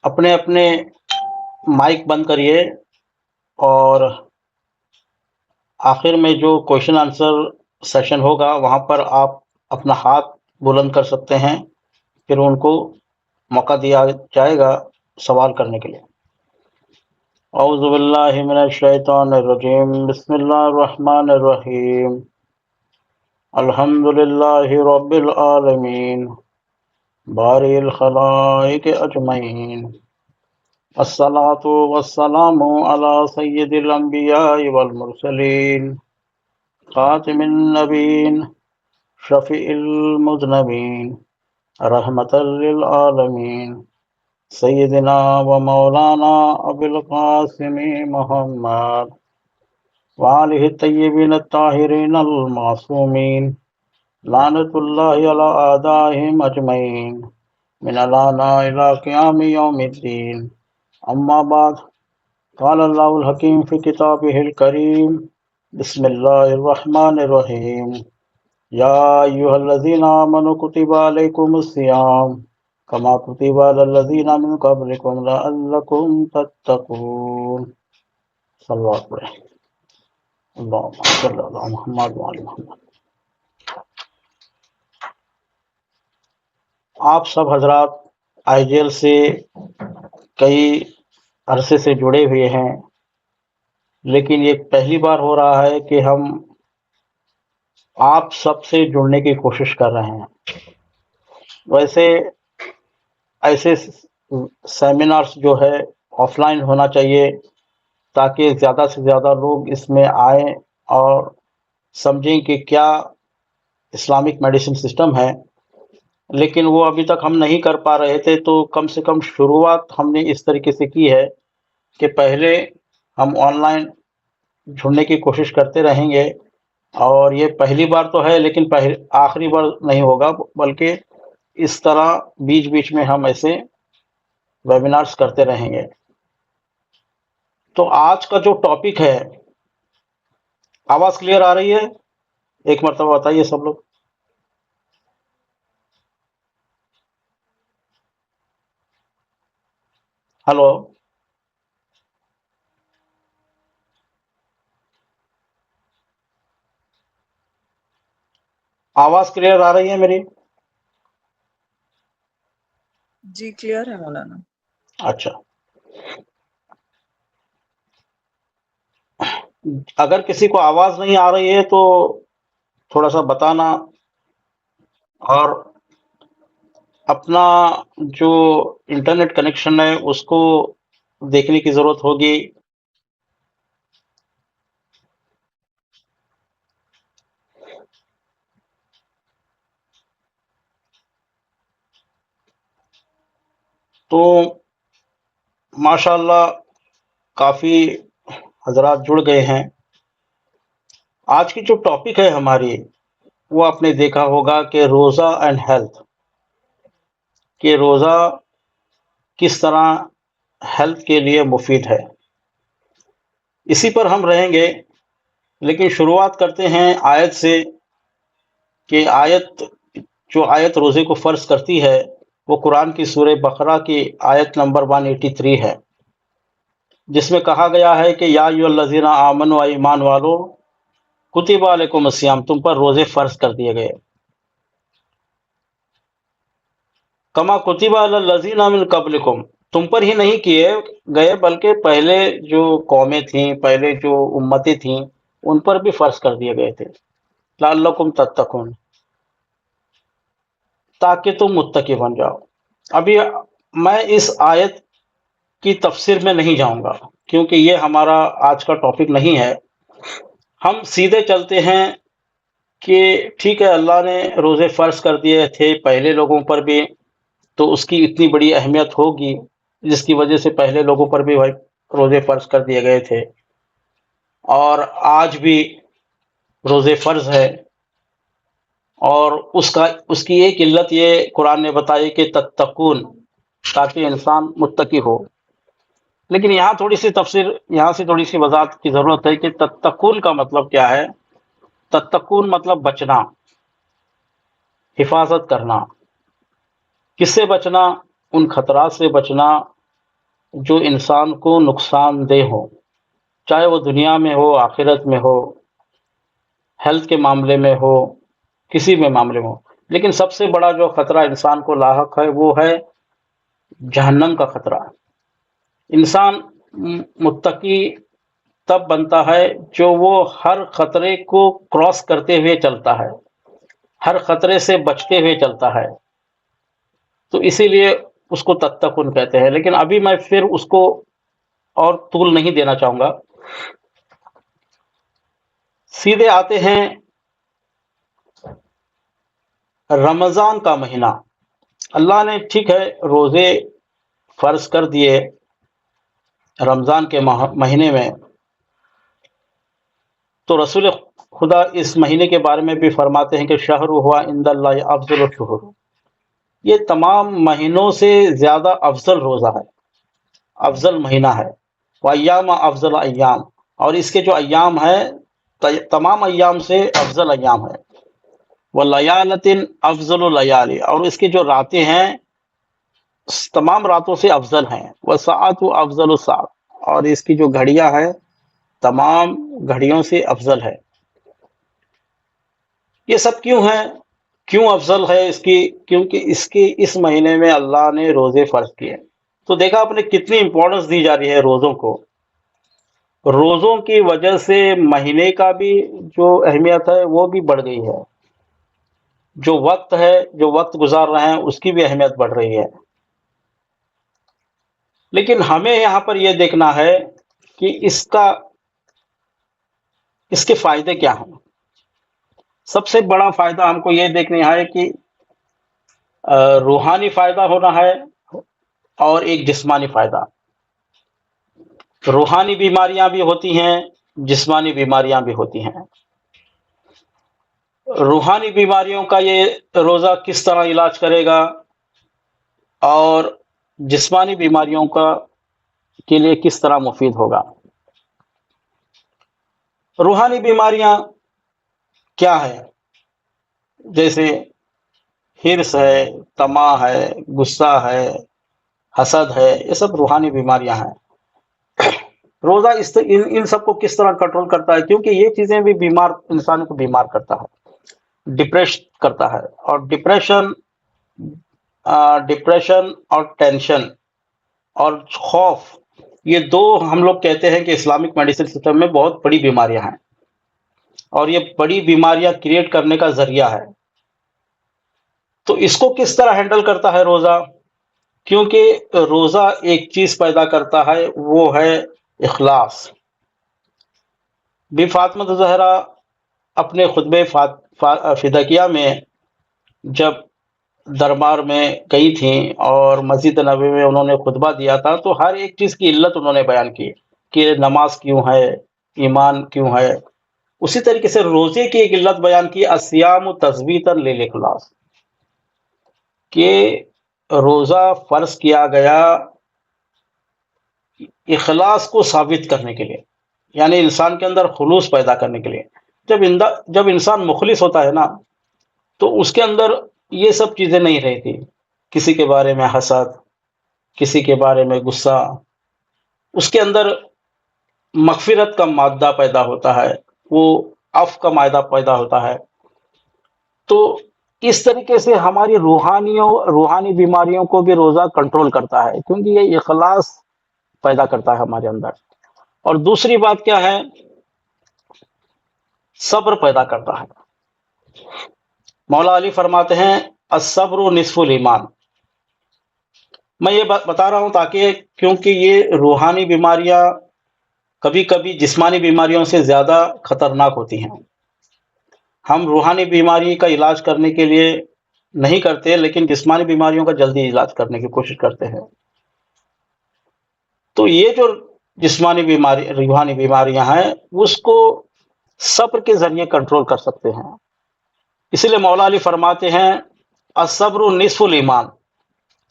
اپنے اپنے مائک بند کریے اور آخر میں جو کوشچن آنسر سیشن ہوگا وہاں پر آپ اپنا ہاتھ بلند کر سکتے ہیں، پھر ان کو موقع دیا جائے گا سوال کرنے کے لیے۔ اعوذ باللہ من الشیطان الرجیم، بسم اللہ الرحمن الرحیم، الحمد للہ رب العالمین، باری الخلائق اجمعین، الصلاة والسلام علی سید الانبیاء والمرسلین، خاتم النبین، شفیع المذنبین، رحمت للعالمین، سیدنا و مولانا ابی القاسم محمد وآلہ الطیبین الطاہرین المعصومین، لعنت اللہ علی اعدائہم اجمعین من الانا الی قیام یوم الدین۔ اما بعد، قال اللہ الحکیم فی کتابہ الکریم، بسم اللہ الرحمن الرحیم، یا ایہا الذین آمنوا کتب علیکم الصیام کما کتب علی الذین من قبلکم لعلکم تتقون۔ صلوات پڑھیں۔ اللہم صلی علی محمد وعلی محمد۔ آپ سب حضرات آئی جی ایل سے کئی عرصے سے جڑے ہوئے ہیں، لیکن یہ پہلی بار ہو رہا ہے کہ ہم آپ سب سے جڑنے کی کوشش کر رہے ہیں۔ ویسے ایسے سیمینارز جو ہے آف لائن ہونا چاہیے تاکہ زیادہ سے زیادہ لوگ اس میں آئیں اور سمجھیں کہ کیا اسلامک میڈیسن سسٹم ہے، لیکن وہ ابھی تک ہم نہیں کر پا رہے تھے، تو کم سے کم شروعات ہم نے اس طریقے سے کی ہے کہ پہلے ہم آن لائن جڑنے کی کوشش کرتے رہیں گے، اور یہ پہلی بار تو ہے لیکن آخری بار نہیں ہوگا، بلکہ اس طرح بیچ بیچ میں ہم ایسے ویبینارز کرتے رہیں گے۔ تو آج کا جو ٹاپک ہے، آواز کلیئر آ رہی ہے؟ ایک مرتبہ بتائیے سب لوگ۔ ہلو، آواز کلیئر آ رہی ہے میری؟ جی کلیئر ہے مولانا۔ اچھا، اگر کسی کو آواز نہیں آ رہی ہے تو تھوڑا سا بتانا، اور اپنا جو انٹرنیٹ کنیکشن ہے اس کو دیکھنے کی ضرورت ہوگی۔ تو ماشاء اللہ کافی حضرات جڑ گئے ہیں۔ آج کی جو ٹاپک ہے ہماری، وہ آپ نے دیکھا ہوگا کہ روزہ اینڈ ہیلتھ، کہ روزہ کس طرح ہیلتھ کے لیے مفید ہے، اسی پر ہم رہیں گے۔ لیکن شروعات کرتے ہیں آیت سے، کہ جو آیت روزے کو فرض کرتی ہے وہ قرآن کی سورہ بقرہ کی آیت نمبر 183 ہے، جس میں کہا گیا ہے کہ یا ایھا الذین آمنوا، ایمان والو، کتب علیکم الصیام، تم پر روزے فرض کر دیے گئے، کما کتب علی الذین من قبلکم، تم پر ہی نہیں کیے گئے بلکہ پہلے جو قومیں تھیں، پہلے جو امتیں تھیں، ان پر بھی فرض کر دیے گئے تھے، لعلکم تتقون، تاکہ تم متقی بن جاؤ۔ ابھی میں اس آیت کی تفسیر میں نہیں جاؤں گا کیونکہ یہ ہمارا آج کا ٹاپک نہیں ہے۔ ہم سیدھے چلتے ہیں کہ ٹھیک ہے، اللہ نے روزے فرض کر دیے تھے پہلے لوگوں پر بھی، تو اس کی اتنی بڑی اہمیت ہوگی جس کی وجہ سے پہلے لوگوں پر بھی روزے فرض کر دیے گئے تھے، اور آج بھی روزے فرض ہے۔ اور اس کی ایک علت یہ قرآن نے بتائی کہ تتقون، تاکہ انسان متقی ہو۔ لیکن یہاں تھوڑی سی تفسیر، یہاں سے تھوڑی سی وضاحت کی ضرورت ہے کہ تتقون کا مطلب کیا ہے۔ تتقون مطلب بچنا، حفاظت کرنا۔ کس سے بچنا؟ ان خطرات سے بچنا جو انسان کو نقصان دہ ہو، چاہے وہ دنیا میں ہو، آخرت میں ہو، ہیلتھ کے معاملے میں ہو، کسی بھی معاملے میں ہو. لیکن سب سے بڑا جو خطرہ انسان کو لاحق ہے وہ ہے جہنم کا خطرہ. انسان متقی تب بنتا ہے جو وہ ہر خطرے کو کراس کرتے ہوئے چلتا ہے، ہر خطرے سے بچتے ہوئے چلتا ہے. تو اسی لیے اس کو تتقن کہتے ہیں. لیکن ابھی میں پھر اس کو اور طول نہیں دینا چاہوں گا، سیدھے آتے ہیں رمضان کا مہینہ. اللہ نے ٹھیک ہے روزے فرض کر دیے رمضان کے مہینے میں، تو رسول خدا اس مہینے کے بارے میں بھی فرماتے ہیں کہ شہر ہوا عند اللہ افضل الشہور، یہ تمام مہینوں سے زیادہ افضل روزہ ہے، افضل مہینہ ہے. وایام افضل ایام، اور اس کے جو ایام ہیں تمام ایام سے افضل ایام ہے. ولیالۃ افضل الیالی، اور اس کی جو راتیں ہیں تمام راتوں سے افضل ہیں. وساعت افضل الساعت، اور اس کی جو گھڑیاں ہیں تمام گھڑیوں سے افضل ہے. یہ سب کیوں ہے؟ کیوں افضل ہے اس کی؟ کیونکہ اس مہینے میں اللہ نے روزے فرض کیے. تو دیکھا آپ نے کتنی امپورٹنس دی جا رہی ہے روزوں کو. روزوں کی وجہ سے مہینے کا بھی جو اہمیت ہے وہ بھی بڑھ گئی ہے، جو وقت گزار رہے ہیں اس کی بھی اہمیت بڑھ رہی ہے. لیکن ہمیں یہاں پر یہ دیکھنا ہے کہ اس کے فائدے کیا ہیں. سب سے بڑا فائدہ ہم کو یہ دیکھنا ہے کہ روحانی فائدہ ہونا ہے اور ایک جسمانی فائدہ. روحانی بیماریاں بھی ہوتی ہیں، جسمانی بیماریاں بھی ہوتی ہیں. روحانی بیماریوں کا یہ روزہ کس طرح علاج کرے گا، اور جسمانی بیماریوں کے لیے کس طرح مفید ہوگا. روحانی بیماریاں کیا ہے؟ جیسے حرص ہے، طمع ہے، غصہ ہے، حسد ہے، یہ سب روحانی بیماریاں ہیں. روزہ ان سب کو کس طرح کنٹرول کرتا ہے؟ کیونکہ یہ چیزیں بھی انسان کو بیمار کرتا ہے، ڈپریش کرتا ہے. اور ڈپریشن اور ٹینشن اور خوف، یہ دو ہم لوگ کہتے ہیں کہ اسلامک میڈیسن سسٹم میں بہت بڑی بیماریاں ہیں، اور یہ بڑی بیماریاں کریٹ کرنے کا ذریعہ ہے. تو اس کو کس طرح ہینڈل کرتا ہے روزہ؟ کیونکہ روزہ ایک چیز پیدا کرتا ہے، وہ ہے اخلاص. بی فاطمہ زہرا اپنے خطبہ فداکیہ میں جب دربار میں گئی تھیں اور مسجد نبوی میں انہوں نے خطبہ دیا تھا، تو ہر ایک چیز کی علت انہوں نے بیان کی کہ نماز کیوں ہے، ایمان کیوں ہے. اسی طریقے سے روزے کی ایک علت بیان کی، الصیام تثبیتا للاخلاص، کہ روزہ فرض کیا گیا اخلاص کو ثابت کرنے کے لیے، یعنی انسان کے اندر خلوص پیدا کرنے کے لیے. جب انسان مخلص ہوتا ہے نا، تو اس کے اندر یہ سب چیزیں نہیں رہتی. کسی کے بارے میں حسد، کسی کے بارے میں غصہ، اس کے اندر مغفرت کا مادہ پیدا ہوتا ہے، وہ عفو کا مادہ پیدا ہوتا ہے. تو اس طریقے سے ہماری روحانی بیماریوں کو بھی روزہ کنٹرول کرتا ہے، کیونکہ یہ اخلاص پیدا کرتا ہے ہمارے اندر. اور دوسری بات کیا ہے؟ صبر پیدا کرتا ہے. مولا علی فرماتے ہیں الصبر نصف الایمان. میں یہ بتا رہا ہوں تاکہ کیونکہ یہ روحانی بیماریاں کبھی کبھی جسمانی بیماریوں سے زیادہ خطرناک ہوتی ہیں. ہم روحانی بیماری کا علاج کرنے کے لیے نہیں کرتے، لیکن جسمانی بیماریوں کا جلدی علاج کرنے کی کوشش کرتے ہیں. تو یہ جو روحانی بیماریاں ہیں اس کو صبر کے ذریعے کنٹرول کر سکتے ہیں. اسی لیے مولا علی فرماتے ہیں الصبر نصف الایمان،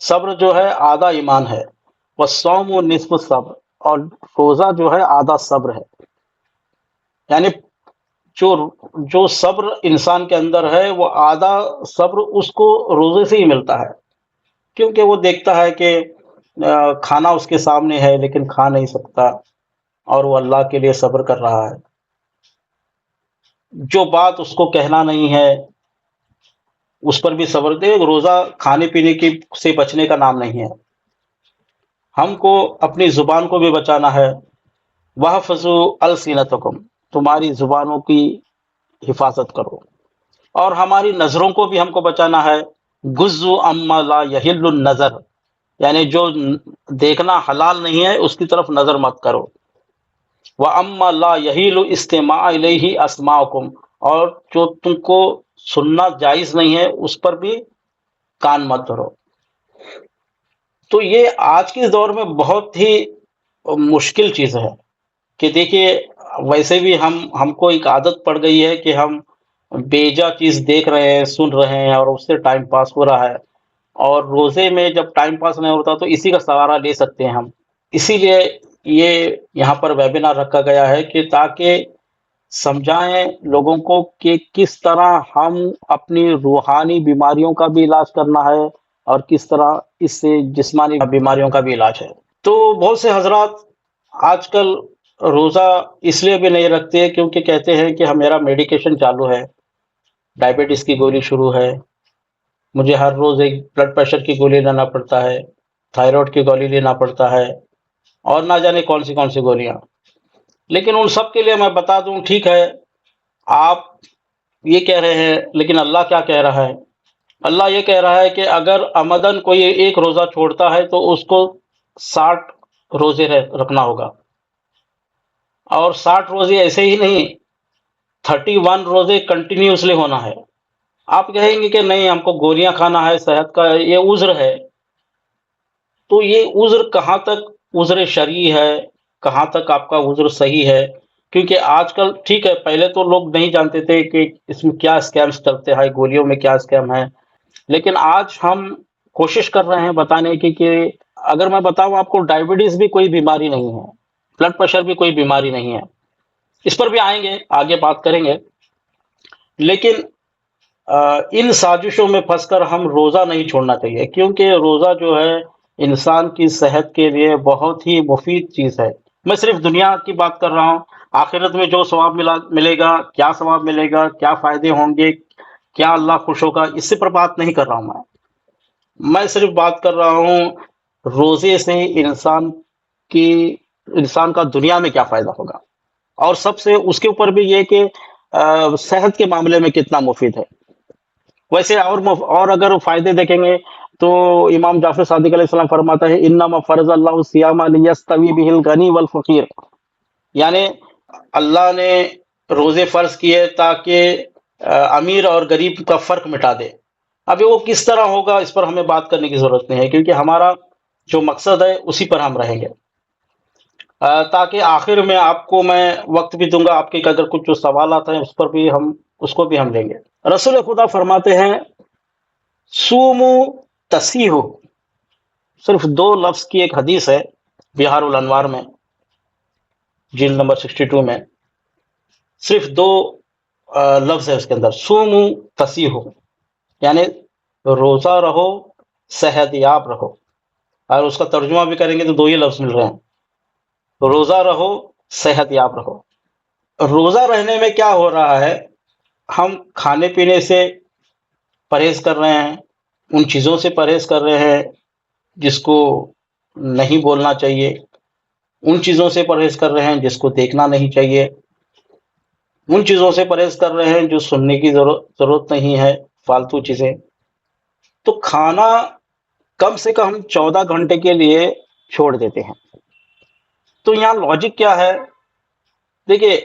صبر جو ہے آدھا ایمان ہے. والصوم نصف الصبر، اور روزہ جو ہے آدھا صبر ہے. یعنی جو صبر انسان کے اندر ہے وہ آدھا صبر اس کو روزے سے ہی ملتا ہے، کیونکہ وہ دیکھتا ہے کہ کھانا اس کے سامنے ہے لیکن کھا نہیں سکتا، اور وہ اللہ کے لیے صبر کر رہا ہے. جو بات اس کو کہنا نہیں ہے اس پر بھی صبر دے. روزہ کھانے پینے کی سے بچنے کا نام نہیں ہے. ہم کو اپنی زبان کو بھی بچانا ہے. وَحْفَظُوا أَلْسِنَتَكُمْ، تمہاری زبانوں کی حفاظت کرو. اور ہماری نظروں کو بھی ہم کو بچانا ہے. غُضُّوا عَمَّا لَا يَحِلُّ النَّظَرُ، یعنی جو دیکھنا حلال نہیں ہے اس کی طرف نظر مت کرو. وَأَمَّا لَا يَحِلُّ اسْتِمَاعُ إِلَيْهِ أَسْمَاعُكُمْ، اور جو تم کو سننا جائز نہیں ہے اس پر بھی کان مت دھرو. تو یہ آج کے دور میں بہت ہی مشکل چیز ہے کہ دیکھیے، ویسے بھی ہم کو ایک عادت پڑ گئی ہے کہ ہم بیجا چیز دیکھ رہے ہیں، سن رہے ہیں، اور اس سے ٹائم پاس ہو رہا ہے. اور روزے میں جب ٹائم پاس نہیں ہوتا تو اسی کا سہارا لے سکتے ہیں ہم. اسی لیے یہ یہاں پر ویبینار رکھا گیا ہے کہ تاکہ سمجھائیں لوگوں کو کہ کس طرح ہم اپنی روحانی بیماریوں کا بھی علاج کرنا ہے اور کس طرح اس سے جسمانی بیماریوں کا بھی علاج ہے. تو بہت سے حضرات آج کل روزہ اس لیے بھی نہیں رکھتے کیونکہ کہتے ہیں کہ میرا میڈیکیشن چالو ہے، ڈائبٹیز کی گولی شروع ہے، مجھے ہر روز ایک بلڈ پریشر کی گولی لینا پڑتا ہے، تھائرائیڈ کی گولی لینا پڑتا ہے، اور نہ جانے کون سی گولیاں. لیکن ان سب کے لیے میں بتا دوں، ٹھیک ہے آپ یہ کہہ رہے ہیں، لیکن اللہ کیا کہہ رہا ہے؟ اللہ یہ کہہ رہا ہے کہ اگر عمدن کوئی ایک روزہ چھوڑتا ہے تو اس کو 60 روزے رکھنا ہوگا. اور 60 روزے ایسے ہی نہیں، 31 روزے کنٹینیوسلی ہونا ہے. آپ کہیں گے کہ نہیں ہم کو گولیاں کھانا ہے، صحت کا یہ عذر ہے. تو یہ عذر کہاں تک عذر شرعی ہے، کہاں تک آپ کا عذر صحیح ہے؟ کیونکہ آج کل ٹھیک ہے، پہلے تو لوگ نہیں جانتے تھے کہ اس میں کیا اسکیمز چلتے ہیں، گولیوں میں کیا اسکیم ہے. لیکن آج ہم کوشش کر رہے ہیں بتانے کی کہ اگر میں بتاؤں آپ کو، ڈائبٹیز بھی کوئی بیماری نہیں ہے، بلڈ پریشر بھی کوئی بیماری نہیں ہے. اس پر بھی آئیں گے، آگے بات کریں گے. لیکن ان سازشوں میں پھنس کر ہم روزہ نہیں چھوڑنا چاہیے، کیونکہ روزہ جو ہے انسان کی صحت کے لیے بہت ہی مفید چیز ہے. میں صرف دنیا کی بات کر رہا ہوں. آخرت میں جو ثواب ملے گا، کیا ثواب ملے گا، کیا فائدے ہوں گے، کیا اللہ خوش ہوگا، اس سے پر بات نہیں کر رہا ہوں. میں صرف بات کر رہا ہوں روزے سے انسان کا دنیا میں کیا فائدہ ہوگا، اور سب سے اس کے اوپر بھی یہ کہ صحت کے معاملے میں کتنا مفید ہے. ویسے اور اگر فائدے دیکھیں گے تو امام جعفر صادق علیہ السلام فرماتا ہے انما فرض اللہ الصیام لیستوی بہ الغنی والفقیر، یعنی اللہ نے روزے فرض کیے تاکہ امیر اور غریب کا فرق مٹا دے. ابھی وہ کس طرح ہوگا اس پر ہمیں بات کرنے کی ضرورت نہیں ہے، کیونکہ ہمارا جو مقصد ہے اسی پر ہم رہیں گے. تاکہ آخر میں آپ کو میں وقت بھی دوں گا، آپ کے اگر کچھ جو سوالات ہیں اس کو بھی ہم لیں گے. رسول خدا فرماتے ہیں سومو تسیحو، صرف 2 لفظ کی ایک حدیث ہے بہار الانوار میں، جلد نمبر 62 میں. صرف 2 لفظ ہے اس کے اندر، سومو تسیحو، یعنی روزہ رہو صحت یاب رہو. اور اس کا ترجمہ بھی کریں گے تو 2 ہی لفظ مل رہے ہیں، روزہ رہو صحت یاب رہو. روزہ رہنے میں کیا ہو رہا ہے؟ ہم کھانے پینے سے پرہیز کر رہے ہیں، ان چیزوں سے پرہیز کر رہے ہیں جس کو نہیں بولنا چاہیے، ان چیزوں سے پرہیز کر رہے ہیں جس کو دیکھنا نہیں چاہیے، ان چیزوں سے پرہیز کر رہے ہیں جو سننے کی ضرورت نہیں ہے، فالتو چیزیں. تو کھانا کم سے کم 14 گھنٹے کے لیے چھوڑ دیتے ہیں. تو یہاں لاجک کیا ہے؟ دیکھیے،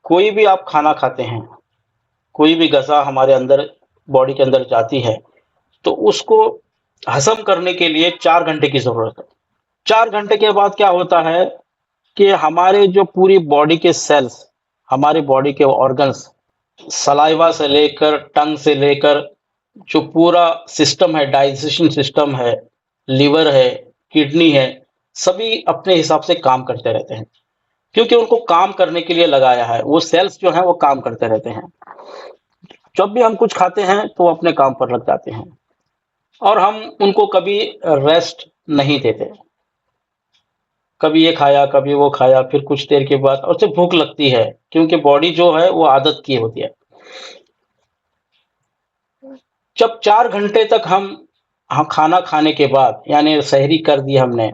کوئی بھی آپ کھانا کھاتے ہیں، کوئی بھی غذا ہمارے اندر باڈی کے اندر جاتی ہے تو اس کو ہضم کرنے کے لیے 4 گھنٹے کی ضرورت ہے. 4 گھنٹے کے بعد کیا ہوتا ہے کہ ہمارے جو پوری باڈی کے سیلز، ہماری باڈی کے آرگنز، سلائیوا سے لے کر ٹنگ سے لے کر جو پورا سسٹم ہے، ڈائجیشن سسٹم ہے، لیور ہے، کڈنی ہے، سبھی اپنے حساب سے کام کرتے رہتے ہیں، کیونکہ ان کو کام کرنے کے لیے لگایا ہے. وہ سیلز جو ہیں وہ کام کرتے رہتے ہیں. جب بھی ہم کچھ کھاتے ہیں تو وہ اپنے کام پر لگ جاتے ہیں، اور ہم ان کو کبھی ریسٹ نہیں دیتے. کبھی یہ کھایا کبھی وہ کھایا، پھر کچھ دیر کے بعد اور اسے بھوک لگتی ہے، کیونکہ باڈی جو ہے وہ عادت کی ہوتی ہے۔ جب 4 گھنٹے تک ہم کھانا کھانے کے بعد، یعنی سحری کر دی ہم نے،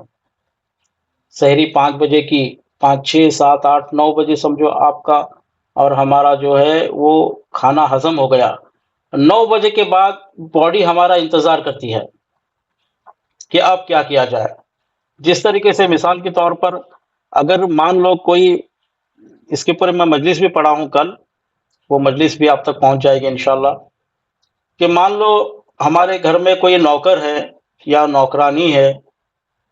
سحری 5 بجے کی، 5 6 7 8 9 بجے سمجھو آپ کا اور ہمارا جو ہے وہ کھانا ہضم ہو گیا، 9 بجے کے بعد باڈی ہمارا انتظار کرتی ہے کہ اب کیا کیا جائے۔ جس طریقے سے مثال کے طور پر اگر مان لو کوئی، اس کے اوپر میں مجلس بھی پڑھا ہوں کل، وہ مجلس بھی آپ تک پہنچ جائے گی انشاءاللہ، کہ مان لو ہمارے گھر میں کوئی نوکر ہے یا نوکرانی ہے،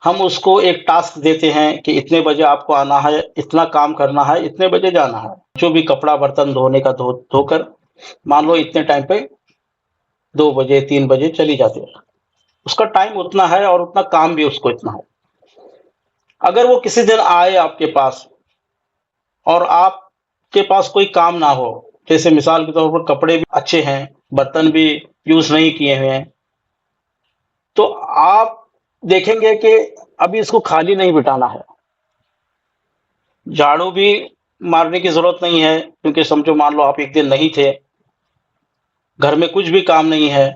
ہم اس کو ایک ٹاسک دیتے ہیں کہ اتنے بجے آپ کو آنا ہے، اتنا کام کرنا ہے، اتنے بجے جانا ہے، جو بھی کپڑا برتن دھونے کا دھو کر مان لو اتنے ٹائم پہ 2 بجے 3 بجے چلی جاتی ہے، اس کا ٹائم اتنا ہے اور اتنا کام بھی اس کو اتنا ہے۔ اگر وہ کسی دن آئے آپ کے پاس اور آپ کے پاس کوئی کام نہ ہو، جیسے مثال کے طور پر کپڑے بھی اچھے ہیں، برتن بھی یوز نہیں کیے ہوئے ہیں، تو آپ دیکھیں گے کہ ابھی اس کو خالی نہیں بٹانا ہے، جھاڑو بھی مارنے کی ضرورت نہیں ہے، کیونکہ سمجھو مان لو آپ ایک دن نہیں تھے، گھر میں کچھ بھی کام نہیں ہے،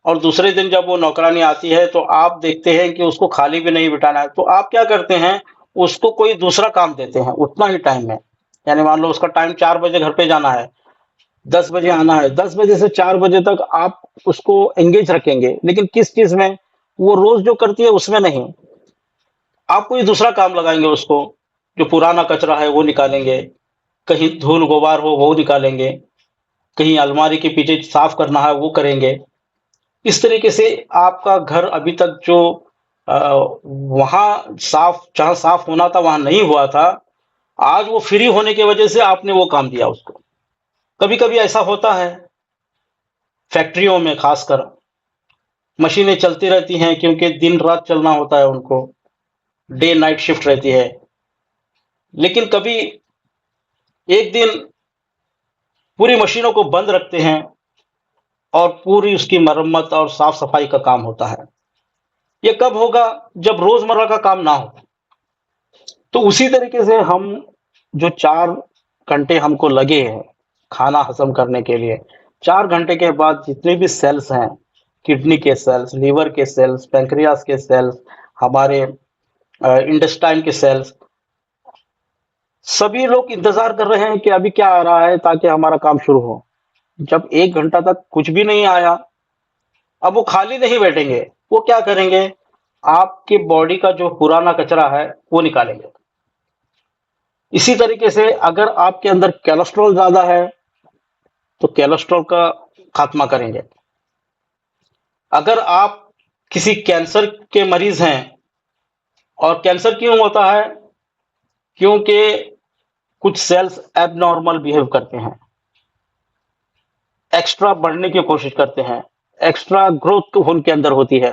اور دوسرے دن جب وہ نوکرانی آتی ہے تو آپ دیکھتے ہیں کہ اس کو خالی بھی نہیں بٹانا ہے، تو آپ کیا کرتے ہیں، اس کو کوئی دوسرا کام دیتے ہیں اتنا ہی ٹائم میں، یعنی مان لو اس کا ٹائم 4 بجے گھر پہ جانا ہے، 10 بجے آنا ہے، 10 بجے سے 4 بجے تک آپ اس کو انگیج رکھیں گے، لیکن کس چیز میں؟ وہ روز جو کرتی ہے اس میں نہیں، آپ کوئی دوسرا کام لگائیں گے اس کو، جو پرانا کچرا ہے وہ نکالیں گے، کہیں دھول غبار ہو وہ نکالیں گے، کہیں الماری کے پیچھے صاف کرنا ہے وہ کریں گے۔ اس طریقے سے آپ کا گھر ابھی تک جو وہاں جہاں صاف ہونا تھا وہاں نہیں ہوا تھا، آج وہ فری ہونے کی وجہ سے آپ نے وہ کام دیا اس کو۔ کبھی کبھی ایسا ہوتا ہے فیکٹریوں میں، خاص کر مشینیں چلتی رہتی ہیں، کیونکہ دن رات چلنا ہوتا ہے ان کو، ڈے نائٹ شفٹ رہتی ہے، لیکن کبھی ایک دن پوری مشینوں کو بند رکھتے ہیں اور پوری اس کی مرمت اور صاف صفائی کا کام ہوتا ہے۔ یہ کب ہوگا؟ جب روزمرہ کا کام نہ ہو۔ تو اسی طریقے سے ہم جو 4 گھنٹے ہم کو لگے ہیں کھانا ہضم کرنے کے لیے، 4 گھنٹے کے بعد جتنے بھی سیلز ہیں، کڈنی کے سیلز، لیور کے سیلز، پینکریاس کے سیلز، ہمارے انڈسٹائن کے سیلز، سبھی لوگ انتظار کر رہے ہیں کہ ابھی کیا آ رہا ہے تاکہ ہمارا کام شروع ہو۔ جب 1 گھنٹہ تک کچھ بھی نہیں آیا، اب وہ خالی نہیں بیٹھیں گے، وہ کیا کریں گے؟ آپ کے باڈی کا جو پرانا کچرا ہے وہ نکالیں گے۔ اسی طریقے سے اگر آپ کے اندر کیلسٹرول زیادہ ہے تو کیلسٹرول کا خاتمہ کریں گے۔ اگر آپ کسی کینسر کے مریض ہیں، اور کینسر کیوں ہوتا ہے؟ کیونکہ کچھ سیلز ایب نارمل بیہیو کرتے ہیں، ایکسٹرا بڑھنے کی کوشش کرتے ہیں، ایکسٹرا گروتھ ان کے اندر ہوتی ہے،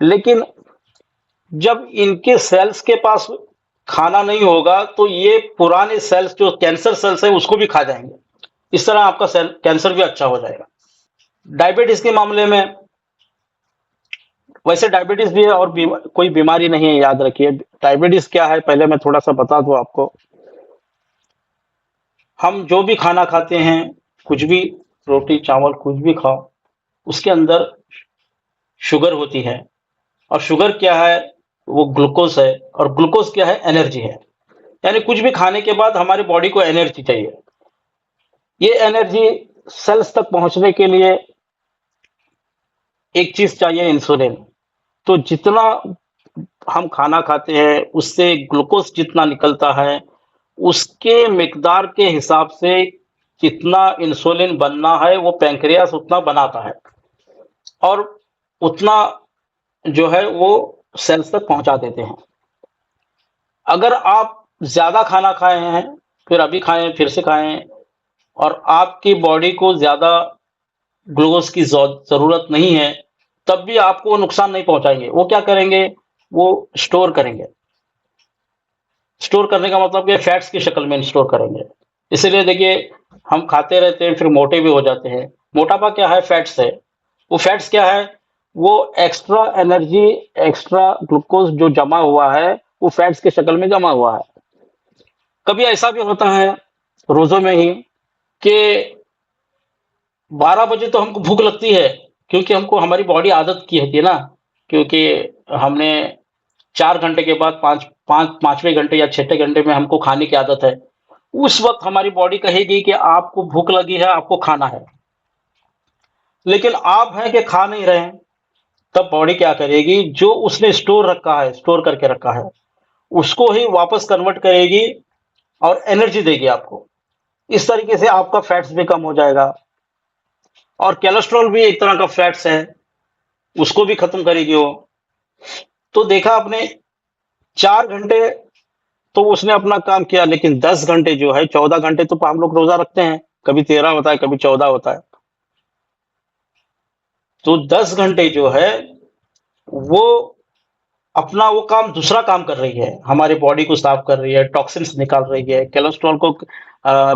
لیکن جب ان کے سیلز کے پاس کھانا نہیں ہوگا تو یہ پرانے سیلز جو کینسر سیلز ہیں اس کو بھی کھا جائیں گے، اس طرح آپ کا کینسر بھی اچھا ہو جائے گا۔ ڈائبٹیز کے معاملے میں، ویسے ڈائبٹیز بھی ہے اور کوئی بیماری نہیں ہے، یاد رکھیے ڈائبٹیز کیا ہے پہلے میں تھوڑا سا بتا دوں آپ کو۔ ہم جو بھی کھانا کھاتے ہیں، کچھ بھی روٹی چاول کچھ بھی کھاؤ، اس کے اندر شوگر ہوتی ہے، اور شوگر کیا ہے؟ وہ گلوکوز ہے، اور گلوکوز کیا ہے؟ انرجی ہے، یعنی کچھ بھی کھانے کے بعد ہماری باڈی کو انرجی چاہیے۔ یہ انرجی سیلز تک پہنچنے کے لیے ایک چیز چاہیے، انسولین۔ تو جتنا ہم کھانا کھاتے ہیں اس سے گلوکوز جتنا نکلتا ہے، اس کے مقدار کے حساب سے جتنا انسولین بننا ہے وہ پینکریاس اتنا بناتا ہے، اور اتنا جو ہے وہ سیلز تک پہنچا دیتے ہیں۔ اگر آپ زیادہ کھانا کھائے ہیں، پھر ابھی کھائیں پھر سے کھائیں، اور آپ کی باڈی کو زیادہ گلوکوز کی ضرورت نہیں ہے، تب بھی آپ کو وہ نقصان نہیں پہنچائیں گے۔ وہ کیا کریں گے؟ وہ اسٹور کریں گے۔ اسٹور کرنے کا مطلب کہ فیٹس کی شکل میں اسٹور کریں گے۔ اسی لیے دیکھیے ہم کھاتے رہتے ہیں پھر موٹے بھی ہو جاتے ہیں۔ موٹاپا کیا ہے؟ فیٹس ہے۔ وہ فیٹس کیا ہے؟ وہ ایکسٹرا انرجی، ایکسٹرا گلوکوز جو جمع ہوا ہے وہ فیٹس کے شکل میں جمع ہوا ہے. کبھی ایسا بھی ہوتا ہے روزوں میں ہی کہ 12 بجے تو ہم کو بھوک لگتی ہے، کیونکہ ہم کو ہماری باڈی عادت کی ہوتی ہے نا، کیونکہ ہم نے 4 گھنٹے کے بعد پانچویں گھنٹے یا چھٹے گھنٹے میں ہم کو کھانے کی عادت ہے. اس وقت ہماری باڈی کہے گی کہ آپ کو بھوک لگی ہے، آپ کو کھانا ہے. لیکن آپ ہیں کہ کھا نہیں رہے ہیں، تب باڈی کیا کرے گی؟ جو اس نے اسٹور کر کے رکھا ہے اس کو ہی واپس کنورٹ کرے گی اور انرجی دے گی آپ کو. اس طریقے سے آپ کا فیٹس بھی کم ہو جائے گا. اور کیلسٹرول بھی ایک طرح کا فیٹس ہے، اس کو بھی ختم کرے گی وہ. تو دیکھا آپ نے 4 گھنٹے تو اس نے اپنا کام کیا، لیکن 10 گھنٹے جو ہے، 14 گھنٹے تو ہم لوگ روزہ رکھتے ہیں، کبھی 13 ہوتا ہے، کبھی 14 ہوتا ہے. تو 10 گھنٹے جو ہے وہ اپنا وہ کام دوسرا کام کر رہی ہے، ہماری باڈی کو صاف کر رہی ہے، ٹاکسنس نکال رہی ہے، کیلسٹرول کو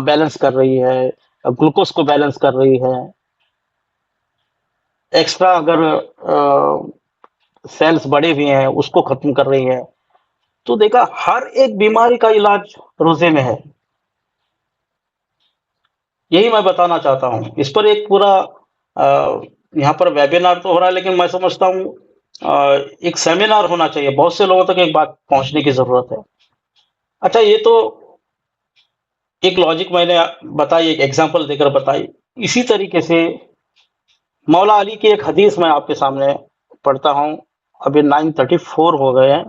بیلنس کر رہی ہے، گلوکوز کو بیلنس کر رہی ہے، ایکسٹرا اگر سیلز بڑے ہوئے ہیں اس کو ختم کر رہی ہے. تو دیکھا ہر ایک بیماری کا علاج روزے میں ہے. یہی میں بتانا چاہتا ہوں. اس پر ایک پورا یہاں پر ویبینار تو ہو رہا ہے، لیکن میں سمجھتا ہوں ایک سیمینار ہونا چاہیے، بہت سے لوگوں تک ایک بات پہنچنے کی ضرورت ہے. اچھا، یہ تو ایک لاجک میں نے بتائی، ایک ایگزامپل دے کر بتائی. اسی طریقے سے مولا علی کی ایک حدیث میں آپ کے سامنے پڑھتا ہوں. ابھی 9:34 ہو گئے ہیں،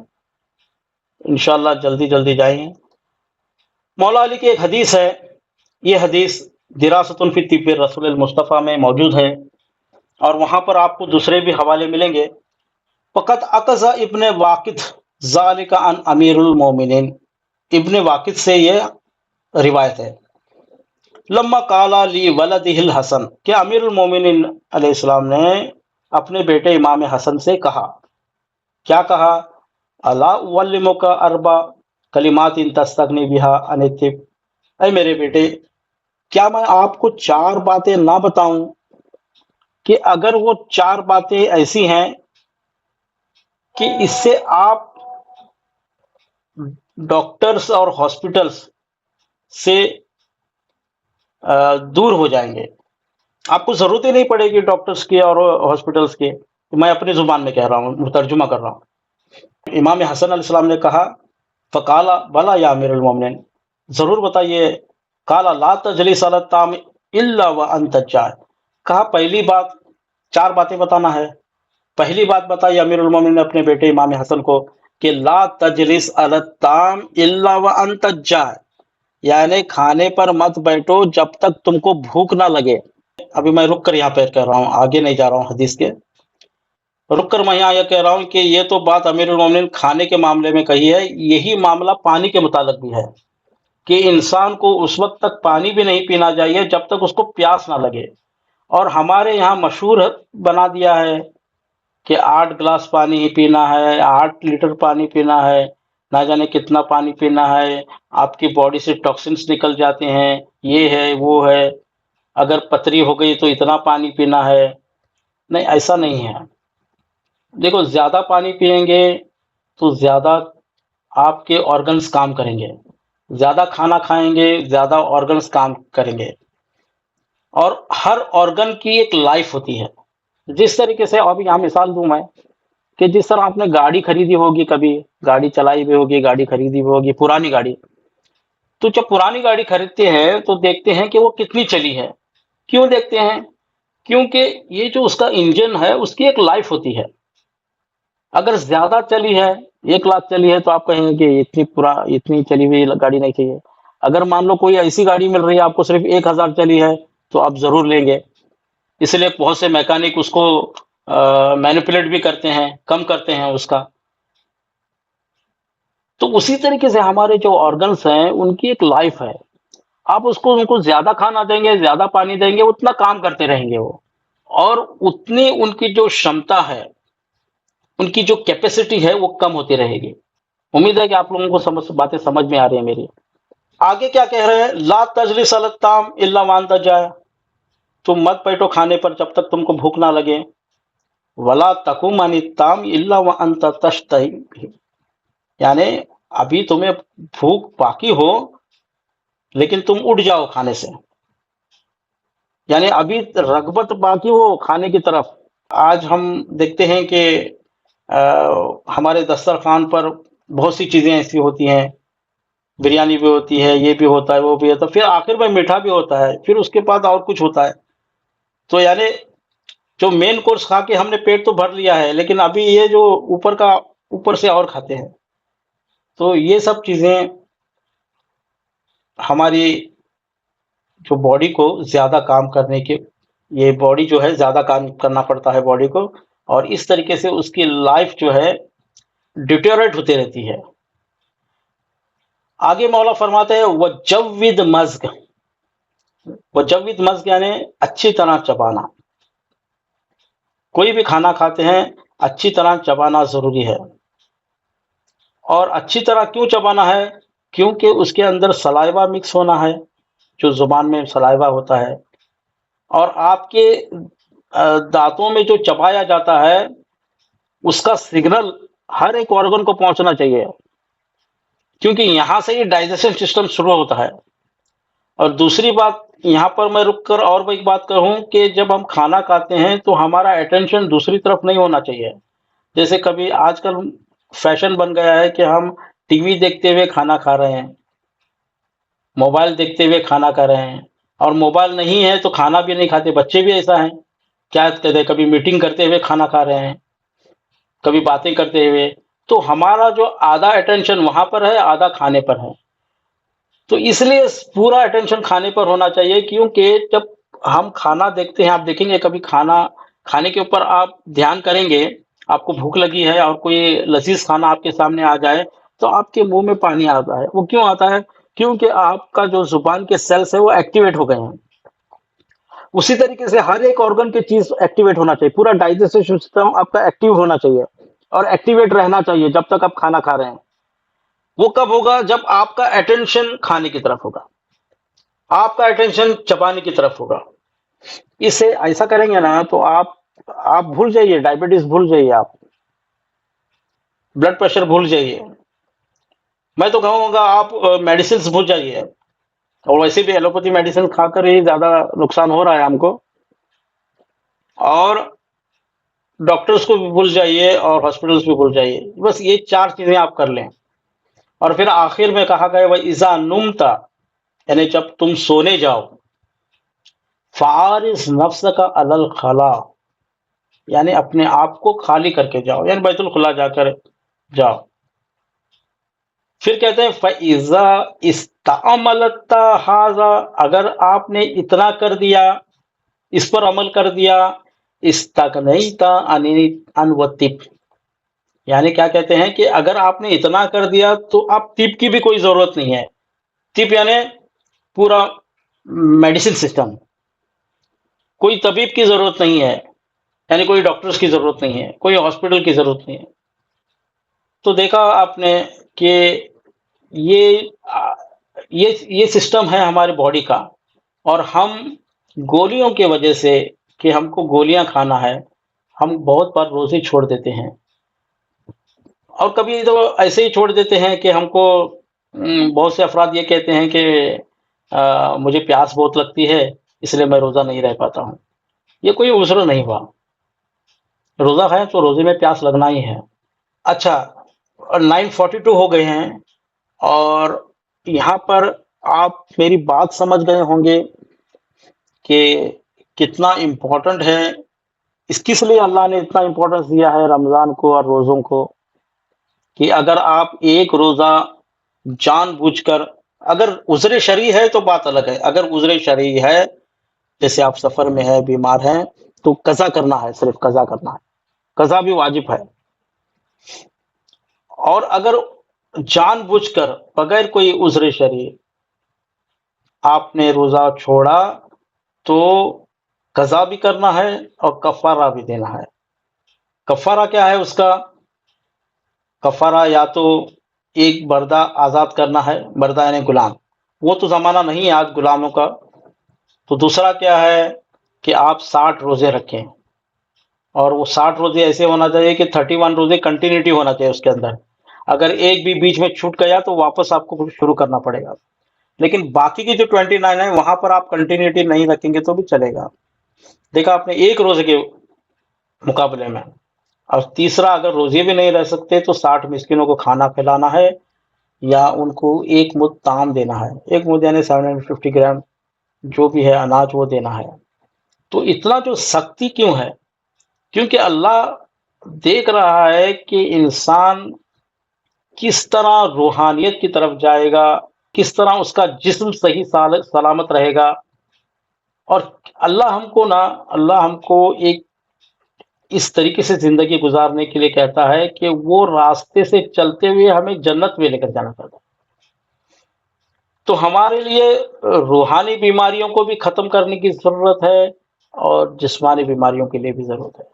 انشاءاللہ جلدی جلدی جائیں گے. مولا علی کی ایک حدیث ہے، یہ حدیث دراست فی طب رسول المصطفیٰ میں موجود ہے، اور وہاں پر آپ کو دوسرے بھی حوالے ملیں گے. فقط اقض ابن واقد ذالک عن امیر المومنین، ابن واقد سے یہ روایت ہے. لما قالا لی ولدہ الحسن، کہ امیر المومنین علیہ السلام نے اپنے بیٹے امام حسن سے کہا. کیا کہا؟ الا اعلمک اربع کلمات تستغنی بہا عن الطب، اے میرے بیٹے کیا میں آپ کو 4 باتیں نہ بتاؤں کہ اگر وہ 4 باتیں ایسی ہیں کہ اس سے آپ ڈاکٹرز اور ہاسپٹلز سے دور ہو جائیں گے، آپ کو ضرورت ہی نہیں پڑے گی ڈاکٹرز کی اور ہاسپٹلز کی. میں اپنی زبان میں کہہ رہا ہوں، ترجمہ کر رہا ہوں. امام حسن علیہ السلام نے کہا فقالا بلا یا امیر المومنین، ضرور بتائیے. قالا لا تجلس علی الطعام الا وانت جائع، کہا پہلی بات 4 باتیں بتانا ہے. پہلی بات بتائی امیر المومنین نے اپنے بیٹے امام حسن کو کہ لا تجلس علی الطعام الا وانت جائع، یعنی کھانے پر مت بیٹھو جب تک تم کو بھوک نہ لگے. ابھی میں رک کر یہاں پہ کہہ رہا ہوں، آگے نہیں جا رہا ہوں حدیث کے، رک کر میں یہاں یہ کہہ رہا ہوں کہ یہ تو بات امیر المومنین کھانے کے معاملے میں کہی ہے. یہی معاملہ پانی کے متعلق بھی ہے کہ انسان کو اس وقت تک پانی بھی نہیں پینا چاہیے جب تک اس کو پیاس نہ لگے. اور ہمارے یہاں مشہور بنا دیا ہے کہ 8 گلاس پانی ہی پینا ہے، 8 لیٹر پانی پینا ہے، نہ جانے کتنا پانی پینا ہے، آپ کی باڈی سے ٹاکسنس نکل جاتے ہیں، یہ ہے وہ ہے، اگر پتری ہو گئی تو اتنا پانی پینا ہے. نہیں، ایسا نہیں ہے. دیکھو زیادہ پانی پئیں گے تو زیادہ آپ کے آرگنز کام کریں گے، زیادہ کھانا کھائیں گے زیادہ آرگنز کام کریں گے. اور ہر آرگن کی ایک لائف ہوتی ہے. جس طریقے سے ابھی یہاں مثال دوں میں کہ جس طرح آپ نے گاڑی خریدی ہوگی، کبھی گاڑی چلائی بھی ہوگی، گاڑی خریدی بھی ہوگی، پرانی گاڑی، تو جب پرانی گاڑی خریدتے ہیں تو دیکھتے ہیں کہ وہ کتنی چلی ہے. کیوں دیکھتے ہیں؟ کیونکہ یہ جو اس کا انجن ہے اس کی ایک لائف ہوتی ہے. اگر زیادہ چلی ہے، 1 لاکھ چلی ہے، تو آپ کہیں گے کہ اتنی چلی ہوئی گاڑی نہیں چاہیے. اگر مان لو کوئی ایسی گاڑی مل رہی ہے آپ کو صرف 1,000 چلی ہے تو آپ ضرور لیں گے. اس لیے بہت سے میکینک اس کو مینیپولیٹ بھی کرتے ہیں، کم کرتے ہیں اس کا. تو اسی طریقے سے ہمارے جو آرگنس ہیں ان کی ایک لائف ہے. آپ ان کو زیادہ کھانا دیں گے، زیادہ پانی دیں گے، اتنا کام کرتے رہیں گے وہ، اور اتنی ان کی جو شمتا ہے، ان کی جو کیپیسٹی ہے وہ کم ہوتی رہے گی. امید ہے کہ آپ لوگوں کو باتیں سمجھ میں آ رہی ہیں میری. آگے کیا کہہ رہے ہیں؟ لا تجلس علی الطعام الا وانت جائع، تم مت بیٹھو کھانے پر جب تک تم کو بھوک نہ لگے. ولا تقم عن الطعام الا وانت تشتہی، یعنی ابھی تمہیں بھوک باقی ہو لیکن تم اٹھ جاؤ کھانے سے، یعنی ابھی رغبت باقی ہو کھانے کی طرف۔ آج ہم دیکھتے ہیں کہ ہمارے دسترخوان پر بہت سی چیزیں ایسی ہوتی ہیں، بریانی بھی ہوتی ہے، یہ بھی ہوتا ہے، وہ بھی ہوتا ہے، پھر آخر میں میٹھا بھی ہوتا ہے، پھر اس کے بعد اور کچھ ہوتا ہے۔ تو یعنی جو مین کورس کھا کے ہم نے پیٹ تو بھر لیا ہے، لیکن ابھی یہ جو اوپر سے اور کھاتے ہیں، تو یہ سب چیزیں ہماری جو باڈی کو زیادہ کام کرنے کے، یہ باڈی جو ہے زیادہ کام کرنا پڑتا ہے باڈی کو، اور اس طریقے سے اس کی لائف جو ہے ڈیٹیوریٹ ہوتی رہتی ہے۔ آگے مولا فرماتے ہیں وَجَوِّدْ مَزْغ، وَجَوِّدْ مَزْغ یعنی اچھی طرح چبانا۔ کوئی بھی کھانا کھاتے ہیں اچھی طرح چبانا ضروری ہے۔ اور اچھی طرح کیوں چبانا ہے؟ کیونکہ اس کے اندر سلائیوا مکس ہونا ہے، جو زبان میں سلائیوا ہوتا ہے، اور آپ کے دانتوں میں جو چبایا جاتا ہے اس کا سگنل ہر ایک آرگن کو پہنچنا چاہیے، کیونکہ یہاں سے ہی ڈائجیشن سسٹم شروع ہوتا ہے۔ اور دوسری بات یہاں پر میں رک کر اور ایک بات کہوں کہ جب ہم کھانا کھاتے ہیں تو ہمارا اٹینشن دوسری طرف نہیں ہونا چاہیے۔ جیسے کبھی آج کل فیشن بن گیا ہے کہ ہم ٹی وی دیکھتے ہوئے کھانا کھا رہے ہیں، موبائل دیکھتے ہوئے کھانا کھا رہے ہیں، اور موبائل نہیں ہے تو کھانا بھی نہیں کھاتے۔ بچے بھی ایسا ہیں، کیا کہتے ہیں، کبھی میٹنگ کرتے ہوئے کھانا کھا رہے ہیں، کبھی باتیں کرتے ہوئے۔ تو ہمارا جو آدھا اٹینشن وہاں پر ہے، آدھا کھانے پر ہے۔ تو اس لیے پورا اٹینشن کھانے پر ہونا چاہیے، کیونکہ جب ہم کھانا دیکھتے ہیں، آپ دیکھیں گے کبھی کھانے کے اوپر آپ دھیان کریں گے، آپ کو بھوک لگی ہے اور کوئی لذیذ کھانا آپ کے سامنے آ جائے تو آپ کے منہ میں پانی آتا ہے۔ وہ کیوں آتا ہے؟ کیونکہ آپ کا جو زبان کے سیلز ہے وہ ایکٹیویٹ ہو گئے ہیں۔ اسی طریقے سے ہر ایک آرگن کی چیز ایکٹیویٹ ہونا چاہیے، پورا ڈائجسٹو سسٹم آپ کا ایکٹیو ہونا چاہیے اور ایکٹیویٹ رہنا چاہیے جب تک آپ کھانا کھا رہے ہیں۔ وہ کب ہوگا؟ جب آپ کا اٹینشن کھانے کی طرف ہوگا، آپ کا اٹینشن چبانے کی طرف ہوگا۔ اس سے ایسا کریں گے نا تو آپ بھول جائیے، ڈائبٹیز بھول جائیے، آپ بلڈ پریشر بھول جائیے، میں تو کہوں گا آپ میڈیسنز بھول جائیے۔ اور ویسے بھی ایلوپیتھی میڈیسن کھا کر ہی زیادہ نقصان ہو رہا ہے ہم کو، اور ڈاکٹرز کو بھی بھول جائیے اور ہاسپٹلس بھی بھول جائیے۔ بس یہ 4 چیزیں آپ کر لیں۔ اور پھر آخر میں کہا گیا وَإِذَا نُمْتَ، یعنی جب تم سونے جاؤ، فَعَارِضْ نَفْسَكَ عَلَى الْخَلَا، یعنی اپنے آپ کو خالی کر کے جاؤ، یعنی بیت الخلا جا کر جاؤ۔ پھر کہتے ہیں فَإِذَا اسْتَعْمَلْتَ هَذَا، اگر آپ نے اتنا کر دیا، اس پر عمل کر دیا، اسْتَغْنَيْتَ عَنِ وَالطِّبْ، یعنی کیا کہتے ہیں کہ اگر آپ نے اتنا کر دیا تو اب طب کی بھی کوئی ضرورت نہیں ہے۔ طب یعنی پورا میڈیسن سسٹم، کوئی طبیب کی ضرورت نہیں ہے، یعنی کوئی ڈاکٹرز کی ضرورت نہیں ہے، کوئی ہاسپٹل کی ضرورت نہیں ہے۔ تو دیکھا آپ نے کہ یہ سسٹم ہے ہمارے باڈی کا، اور ہم گولیوں کے وجہ سے کہ ہم کو گولیاں کھانا ہے، ہم بہت بار روزے چھوڑ دیتے ہیں، اور کبھی تو ایسے ہی چھوڑ دیتے ہیں کہ ہم کو بہت سے افراد یہ کہتے ہیں کہ مجھے پیاس بہت لگتی ہے اس لیے میں روزہ نہیں رہ پاتا ہوں۔ یہ کوئی عذر نہیں ہوا، روزہ ہے تو روزے میں پیاس لگنا ہی ہے۔ اچھا، 9:42 ہو گئے ہیں، اور یہاں پر آپ میری بات سمجھ گئے ہوں گے کہ کتنا امپورٹنٹ ہے، کس لیے اللہ نے اتنا امپورٹنس دیا ہے رمضان کو اور روزوں کو، کہ اگر آپ ایک روزہ جان بوجھ کر، اگر عذر شرعی ہے تو بات الگ ہے، اگر عذر شرعی ہے جیسے آپ سفر میں ہے، بیمار ہیں، تو قضا کرنا ہے، صرف قضا کرنا ہے، قضا بھی واجب ہے۔ اور اگر جان بوجھ کر بغیر کوئی عذر شرعی آپ نے روزہ چھوڑا تو قضا بھی کرنا ہے اور کفارہ بھی دینا ہے۔ کفارہ کیا ہے اس کا؟ کفارہ یا تو ایک بردہ آزاد کرنا ہے، بردہ یعنی غلام، وہ تو زمانہ نہیں ہے آج غلاموں کا۔ تو دوسرا کیا ہے کہ آپ 60 روزے رکھیں، اور وہ 60 روزے ایسے ہونا چاہیے کہ 31 روزے کنٹینیوٹی ہونا چاہیے اس کے اندر۔ اگر ایک بھی بیچ میں چھوٹ گیا تو واپس آپ کو شروع کرنا پڑے گا. لیکن باقی کی جو 29 ہے وہاں پر آپ کنٹینیوٹی نہیں رکھیں گے تو بھی چلے گا. دیکھا آپ نے ایک روزے کے مقابلے میں. اور تیسرا اگر روزے بھی نہیں رہ سکتے تو 60 مسکینوں کو کھانا کھلانا ہے یا ان کو ایک مد تام دینا ہے. ایک مد یعنی 750 گرام جو بھی ہے اناج وہ دینا ہے. تو اتنا جو سختی کیوں ہے؟ کیونکہ اللہ دیکھ رہا ہے کہ انسان کس طرح روحانیت کی طرف جائے گا، کس طرح اس کا جسم صحیح سلامت رہے گا. اور اللہ ہم کو ایک اس طریقے سے زندگی گزارنے کے لیے کہتا ہے کہ وہ راستے سے چلتے ہوئے ہمیں جنت میں لے کر جانا پڑتا ہے. تو ہمارے لیے روحانی بیماریوں کو بھی ختم کرنے کی ضرورت ہے اور جسمانی بیماریوں کے لیے بھی ضرورت ہے.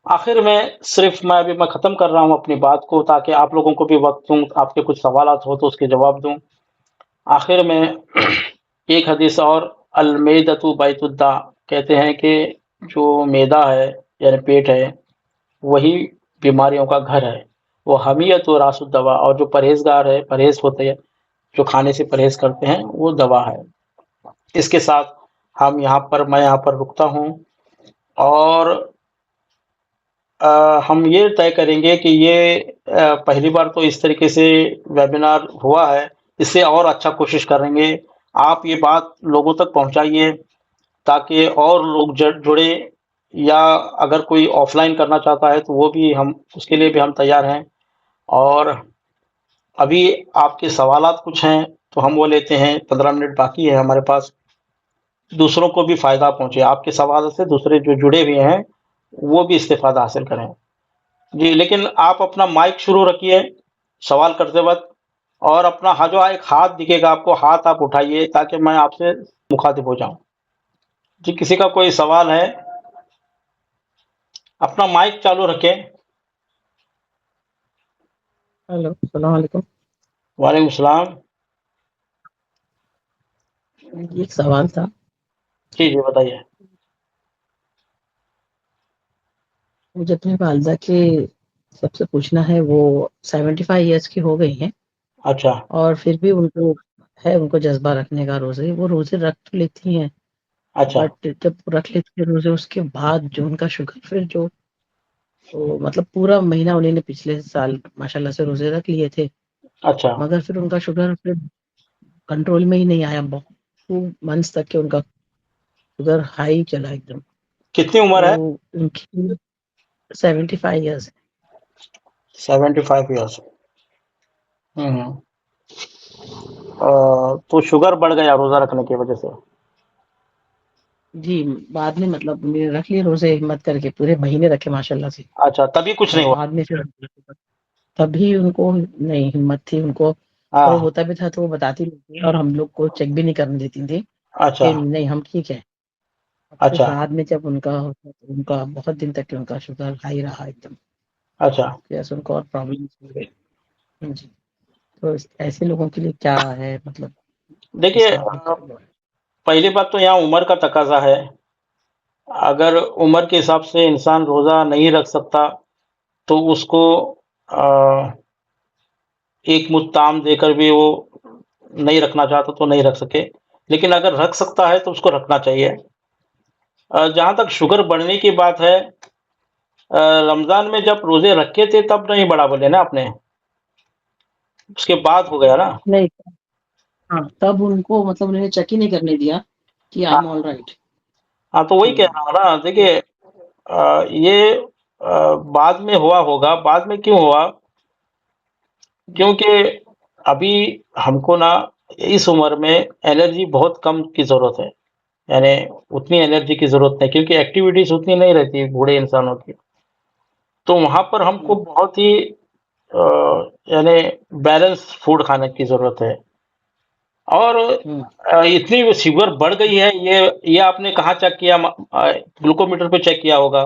آخر میں صرف میں ختم کر رہا ہوں اپنی بات کو تاکہ آپ لوگوں کو بھی وقت دوں، آپ کے کچھ سوالات ہو تو اس کے جواب دوں. آخر میں ایک حدیث اور، المیدۃ بیت الداء، کہتے ہیں کہ جو میدا ہے یعنی پیٹ ہے وہی بیماریوں کا گھر ہے. وہ حمیت و راس الدوا، اور جو پرہیزگار ہے، پرہیز ہوتے ہیں، جو کھانے سے پرہیز کرتے ہیں وہ دوا ہے. اس کے ساتھ میں یہاں پر رکتا ہوں، اور ہم یہ طے کریں گے کہ یہ پہلی بار تو اس طریقے سے ویبینار ہوا ہے، اس سے اور اچھا کوشش کریں گے. آپ یہ بات لوگوں تک پہنچائیے تاکہ اور لوگ جڑے، یا اگر کوئی آف لائن کرنا چاہتا ہے تو وہ بھی اس کے لیے بھی ہم تیار ہیں. اور ابھی آپ کے سوالات کچھ ہیں تو ہم وہ لیتے ہیں. 15 منٹ باقی ہے ہمارے پاس. دوسروں کو بھی فائدہ پہنچے آپ کے سوال سے، دوسرے جو جڑے ہوئے ہیں وہ بھی استفادہ حاصل کریں. جی، لیکن آپ اپنا مائک شروع رکھیے سوال کرتے وقت، اور اپنا جو ایک ہاتھ دکھے گا آپ کو، ہاتھ آپ اٹھائیے تاکہ میں آپ سے مخاطب ہو جاؤں. جی، کسی کا کوئی سوال ہے؟ اپنا مائک چالو رکھیں. ہیلو، السلام علیکم. وعلیکم السلام. یہ ایک سوال تھا. جی جی بتائیے. مجھے اپنی والدہ کے سب سے پوچھنا ہے، وہ 75 ایئرس کی ہو گئی ہیں اچھا اور پھر بھی ان کو جذبہ رکھنے کا. وہ روزے رکھ لیتی ہیں، اچھا بٹ جب رکھ لیتی ہیں روزے اس کے بعد جو ان کا شوگر پھر جو مطلب پورا مہینہ انہیں نے پچھلے سال ماشاء اللہ سے روزے رکھ لیے تھے، اچھا مگر پھر ان کا شوگر پھر کنٹرول میں ہی نہیں آیا. بہت 2 منتھس تک کہ ان کا شوگر ہائی چلا ایک دم. کتنی عمر تو ہے؟ ان کی 75 ایئرس. 75 ایئرس. تو شوگر بڑھ گیا روزہ رکھنے کی وجہ سے؟ جی، بعد میں مطلب رکھ لیے روزے، ہمت کر کے پورے مہینے رکھے ماشاء اللہ سے. اچھا، تبھی کچھ اور نہیں ہوا؟ بعد میں پھر تبھی ان کو نہیں ہمت تھی ان کو، ہاں. اور ہوتا بھی تھا تو وہ بتاتی نہیں تھی اور ہم لوگ کو چیک بھی نہیں کرنے دیتی تھی اچھا کہ نہیں ہم ٹھیک ہے. پھر اچھا بعد میں جب ان کا بہت دن تک ان کا شوگر ہائی رہا ایک دم، اچھا. جیسے ان کو اور پرابلم ہو گئی. جی، تو ایسے لوگوں کے لیے کیا ہے مطلب دیکھیے، اسلامک؟ پہلی بات تو یہاں عمر کا تقاضا ہے. اگر عمر کے حساب سے انسان روزہ نہیں رکھ سکتا تو اس کو ایک مد تام دے کر بھی وہ نہیں رکھنا چاہتا تو نہیں رکھ سکے، لیکن اگر رکھ سکتا ہے تو اس کو رکھنا چاہیے. جہاں تک شوگر بڑھنے کی بات ہے، رمضان میں جب روزے رکھے تھے تب نہیں بڑھا بولے نا آپ نے، اس کے بعد ہو گیا نا. نہیں، ہاں تب ان کو مطلب انہوں نے چیک ہی نہیں کرنے دیا کہ آئی ہاں ایم آل رائٹ. ہاں، تو وہی کہہ رہا ہوں نا. دیکھیے، یہ بعد میں ہوا ہوگا. بعد میں کیوں ہوا؟ کیونکہ ابھی ہم کو نا اس عمر میں انرجی بہت کم کی ضرورت ہے، یعنی اتنی انرجی کی ضرورت نہیں، کیونکہ ایکٹیویٹیز اتنی نہیں رہتی بوڑھے انسانوں کی. تو وہاں پر ہم کو بہت ہی یعنی بیلنس فوڈ کھانے کی ضرورت ہے. اور اتنی شوگر بڑھ گئی ہے، یہ آپ نے کہاں چیک کیا؟ گلوکومیٹر پہ چیک کیا ہوگا.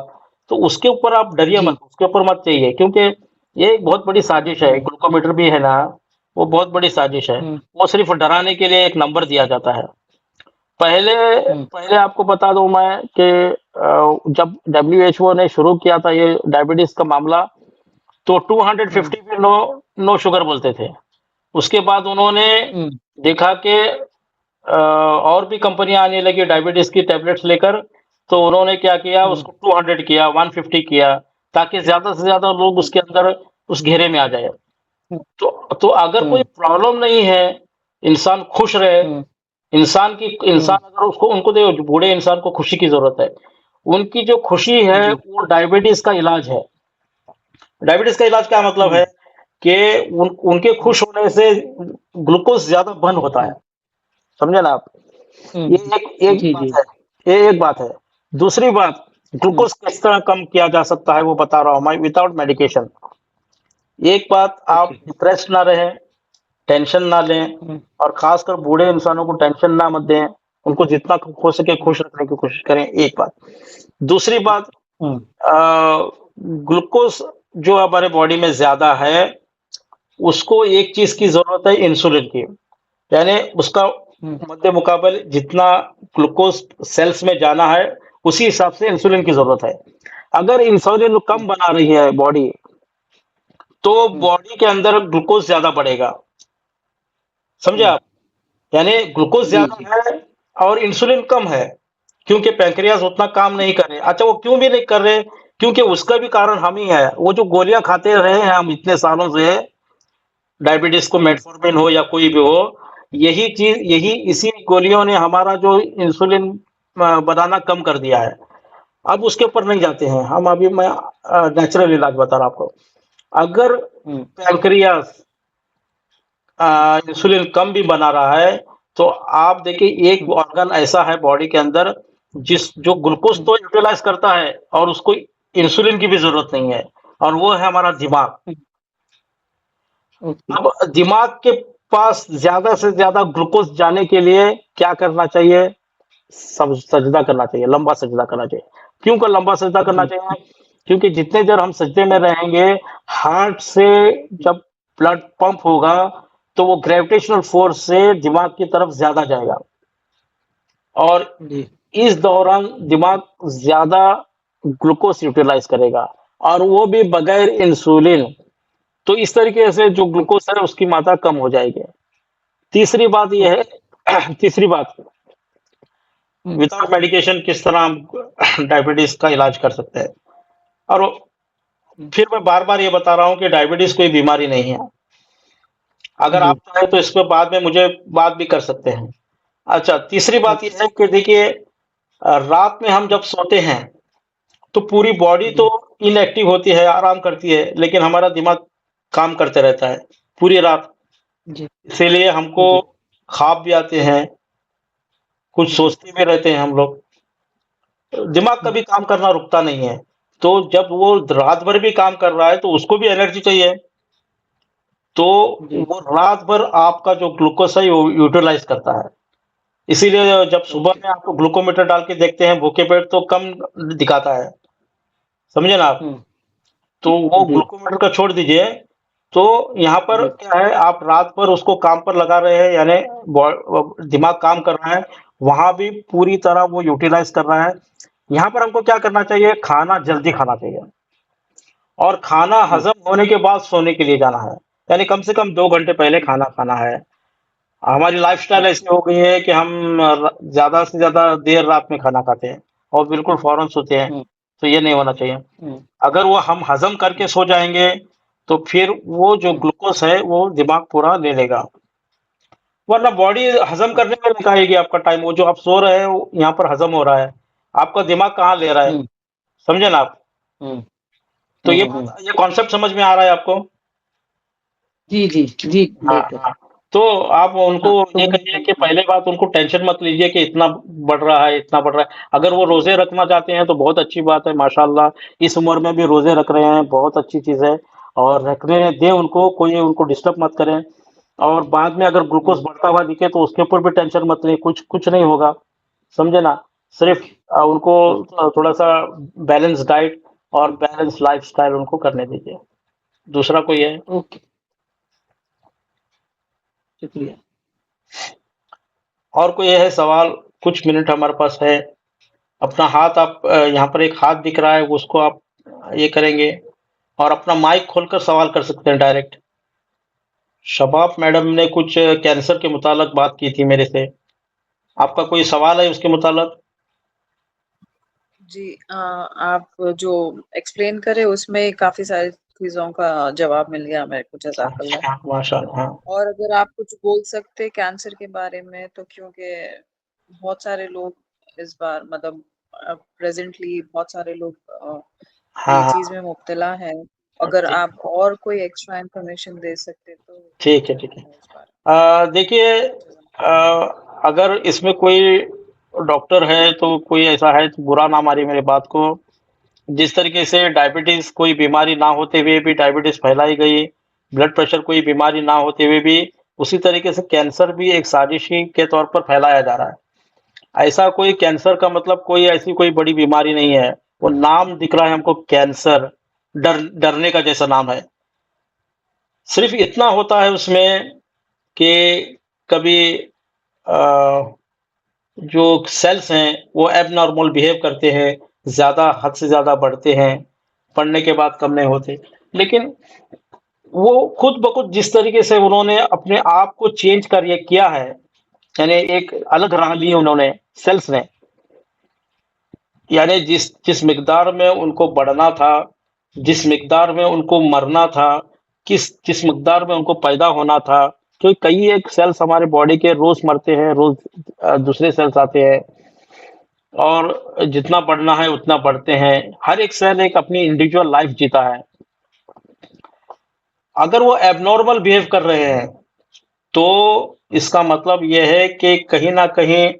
تو اس کے اوپر آپ ڈریے جی. مت، اس کے اوپر مت چاہیے، کیونکہ یہ ایک بہت بڑی سازش ہے. گلوکومیٹر بھی ہے نا، وہ بہت بڑی سازش ہے. وہ صرف ڈرانے کے لیے ایک نمبر دیا جاتا ہے. پہلے آپ کو بتا دوں میں کہ جب WHO نے شروع کیا تھا یہ ڈائبٹیز کا معاملہ، تو 250 پہ نو شوگر بولتے تھے. اس کے بعد انہوں نے دیکھا کہ اور بھی کمپنیاں آنے لگی ڈائبٹیز کی ٹیبلٹس لے کر, تو انہوں نے کیا کیا, اس کو 200 کیا, 150 کیا, تاکہ زیادہ سے زیادہ لوگ اس کے اندر اس گھیرے میں آ جائے. تو اگر کوئی پرابلم نہیں ہے, انسان خوش رہے, انسان اگر ان کو دیکھو, بوڑھے انسان کو خوشی کی ضرورت ہے. ان کی جو خوشی ہے وہ ڈائبٹیز کا علاج ہے. ڈائبٹیز کا علاج کیا مطلب ہے کہ ان کے خوش ہونے سے گلوکوز زیادہ برن ہوتا ہے. سمجھے نا آپ؟ یہ ایک بات ہے. دوسری بات, گلوکوز کس طرح کم کیا جا سکتا ہے وہ بتا رہا ہوں میں, وداؤٹ میڈیکیشن. ایک بات, آپ ڈپریس نہ رہیں, ٹینشن نہ لیں, اور خاص کر بوڑھے انسانوں کو ٹینشن نہ مت دیں, ان کو جتنا ہو سکے خوش رکھنے کی کوشش کریں. ایک بات. دوسری بات, گلوکوز جو ہمارے باڈی میں زیادہ ہے, اس کو ایک چیز کی ضرورت ہے, انسولین کی. یعنی اس کا مد مقابل جتنا گلوکوز سیلز میں جانا ہے, اسی حساب سے انسولین کی ضرورت ہے. اگر انسولین کم بنا رہی ہے باڈی, تو باڈی کے اندر گلوکوز زیادہ بڑھے گا. سمجھے آپ؟ یعنی گلوکوز زیادہ ہے اور انسولین کم ہے, کیونکہ پینکریاس اتنا کام نہیں کر رہے. اچھا, وہ کیوں بھی نہیں کر رہے؟ کیونکہ اس کا بھی کارن ہم ہی ہے. وہ جو گولیاں کھاتے رہے ہیں ہم اتنے سالوں سے, ڈائبٹیز کو میٹفورمین ہو یا کوئی بھی ہو, اسی گولیوں نے ہمارا جو انسولین بنانا کم کر دیا ہے. اب اس کے اوپر نہیں جاتے ہیں ہم. ابھی میں نیچرل علاج بتا رہا ہوں آپ کو. اگر پینکریاس انسولین کم بھی بنا رہا ہے, تو آپ دیکھیں ایک آرگن ایسا ہے باڈی کے اندر جو گلوکوز تو یوٹیلائز کرتا ہے, اور اس کو انسولین کی بھی ضرورت نہیں ہے, اور وہ ہے ہمارا دماغ. اب دماغ کے پاس زیادہ سے زیادہ گلوکوز جانے کے لیے کیا کرنا چاہیے؟ سجدہ کرنا چاہیے, لمبا سجدہ کرنا چاہیے. کیوں کہ لمبا سجدہ کرنا چاہیے؟ کیونکہ جتنے دیر ہم سجدے میں رہیں گے, ہارٹ سے جب بلڈ پمپ ہوگا تو وہ گریویٹیشنل فورس سے دماغ کی طرف زیادہ جائے گا, اور اس دوران دماغ زیادہ گلوکوز یوٹیلائز کرے گا, اور وہ بھی بغیر انسولین. تو اس طریقے سے جو گلوکوز ہے اس کی ماترا کم ہو جائے گی. تیسری بات یہ ہے, وداؤٹ میڈیکیشن کس طرح ہم ڈائبٹیز کا علاج کر سکتے ہیں. اور پھر میں بار بار یہ بتا رہا ہوں کہ ڈائبٹیز کوئی بیماری نہیں ہے. اگر آپ چاہیں تو اس پہ بعد میں مجھے بات بھی کر سکتے ہیں. اچھا, تیسری بات یہ ہے کہ دیکھیے, رات میں ہم جب سوتے ہیں تو پوری باڈی تو ان ایکٹیو ہوتی ہے, آرام کرتی ہے, لیکن ہمارا دماغ کام کرتے رہتا ہے پوری رات. اسی لیے ہم کو خواب بھی آتے ہیں, کچھ سوچتے بھی رہتے ہیں ہم لوگ. دماغ کبھی کام کرنا رکتا نہیں ہے. تو جب وہ رات بھر بھی کام کر رہا ہے تو اس کو بھی انرجی چاہیے, تو وہ رات بھر آپ کا جو گلوکوز ہے وہ یوٹیلائز کرتا ہے. اسی لیے جب صبح میں آپ کو گلوکومیٹر ڈال کے دیکھتے ہیں بھوکے پیٹ, تو کم دکھاتا ہے. سمجھے نا آپ؟ تو وہ گلوکومیٹر کا چھوڑ دیجئے. تو یہاں پر کیا ہے, آپ رات پر اس کو کام پر لگا رہے ہیں, یعنی دماغ کام کر رہا ہے, وہاں بھی پوری طرح وہ یوٹیلائز کر رہا ہے. یہاں پر ہم کو کیا کرنا چاہیے؟ کھانا جلدی کھانا چاہیے, اور کھانا ہضم ہونے کے بعد سونے کے لیے جانا ہے. یعنی کم سے کم 2 گھنٹے پہلے کھانا کھانا ہے. ہماری لائف سٹائل ایسی ہو گئی ہے کہ ہم زیادہ سے زیادہ دیر رات میں کھانا کھاتے ہیں اور بالکل فوراً سوتے ہیں. تو یہ نہیں ہونا چاہیے. اگر وہ ہم ہضم کر کے سو جائیں گے تو پھر وہ جو گلوکوز ہے وہ دماغ پورا لے لے گا, ورنہ باڈی ہضم کرنے میں نکالے گی آپ کا ٹائم. وہ جو آپ سو رہے ہیں یہاں پر ہضم ہو رہا ہے, آپ کا دماغ کہاں لے رہا ہے؟ سمجھے نا آپ؟ تو یہ کانسیپٹ سمجھ میں آ رہا ہے آپ کو؟ جی. ہاں. تو آپ ان کو یہ کہیے کہ پہلے بات, ان کو ٹینشن مت لیجیے کہ اتنا بڑھ رہا ہے اتنا بڑھ رہا ہے. اگر وہ روزے رکھنا چاہتے ہیں تو بہت اچھی بات ہے, ماشاءاللہ اس عمر میں بھی روزے رکھ رہے ہیں, بہت اچھی چیز ہے. اور رکھنے دیں ان کو, کوئی ان کو ڈسٹرب مت کریں. اور بعد میں اگر گلوکوز بڑھتا ہوا دکھے تو اس کے اوپر بھی ٹینشن مت لیں, کچھ نہیں ہوگا. سمجھے نا؟ صرف ان کو تھوڑا سا بیلنس ڈائٹ اور بیلنس لائف سٹائل ان کو کرنے دیجیے. دوسرا کوئی ہے؟ اوکے, شکریہ. اور کوئی ہے سوال؟ کچھ منٹ ہمارے پاس ہے. اپنا ہاتھ آپ یہاں پر ایک ہاتھ دکھ رہا ہے, اس کو آپ یہ کریں گے, اور اپنا مائک کھول کر سوال کر سکتے ہیں ڈائریکٹ. شباب میڈم نے کچھ کینسر کے متعلق بات کی تھی میرے سے. آپ کا کوئی سوال ہے اس کے متعلق؟ جی آپ جو ایکسپلین کرے اس میں کافی ساری چیزوں کا جواب مل گیا میرے کو، جزاک اللہ. اچھا، ماشاء اللہ. ہاں اور اگر آپ کچھ بول سکتے کینسر کے بارے میں، تو کیونکہ بہت سارے لوگ اس بار مطلب پریزنٹلی بہت سارے لوگ ہاں یہ ہاں، چیز میں مبتلا ہیں. اگر ٹھیک آپ اور کوئی ایکسٹرا انفارمیشن دے سکتے تو ٹھیک ہے ٹھیک ہے. اس بارے دیکھیے، میں. اگر اس میں کوئی ڈاکٹر ہے تو کوئی ایسا ہے تو برا نہ ماری میرے بات کو. جس طریقے سے ڈائبٹیز کوئی بیماری نہ ہوتے ہوئے بھی ڈائبٹیز پھیلائی گئی، بلڈ پریشر کوئی بیماری نہ ہوتے ہوئے بھی اسی طریقے سے کینسر بھی ایک سازشی کے طور پر پھیلایا جا رہا ہے. ایسا کوئی کینسر کا مطلب کوئی ایسی کوئی بڑی بیماری نہیں ہے. وہ نام دکھ رہا ہے ہم کو کینسر، ڈرنے کا جیسا نام ہے. صرف اتنا ہوتا ہے اس میں کہ کبھی جو سیلز ہیں وہ ایب نارمل بیہیو کرتے ہیں، زیادہ حد سے زیادہ بڑھتے ہیں، پڑھنے کے بعد کم نہیں ہوتے. لیکن وہ خود بخود جس طریقے سے انہوں نے اپنے آپ کو چینج کیا ہے، یعنی ایک الگ راہ لی انہوں نے سیلز نے. یعنی جس مقدار میں ان کو بڑھنا تھا، جس مقدار میں ان کو مرنا تھا، جس مقدار میں ان کو پیدا ہونا تھا، کیونکہ کئی ایک سیلز ہمارے باڈی کے روز مرتے ہیں، روز دوسرے سیلز آتے ہیں، اور جتنا بڑھنا ہے اتنا بڑھتے ہیں. ہر ایک سیل ایک اپنی انڈیویجول لائف جیتا ہے. اگر وہ ایب نارمل بیہیو کر رہے ہیں تو اس کا مطلب یہ ہے کہ کہیں نہ کہیں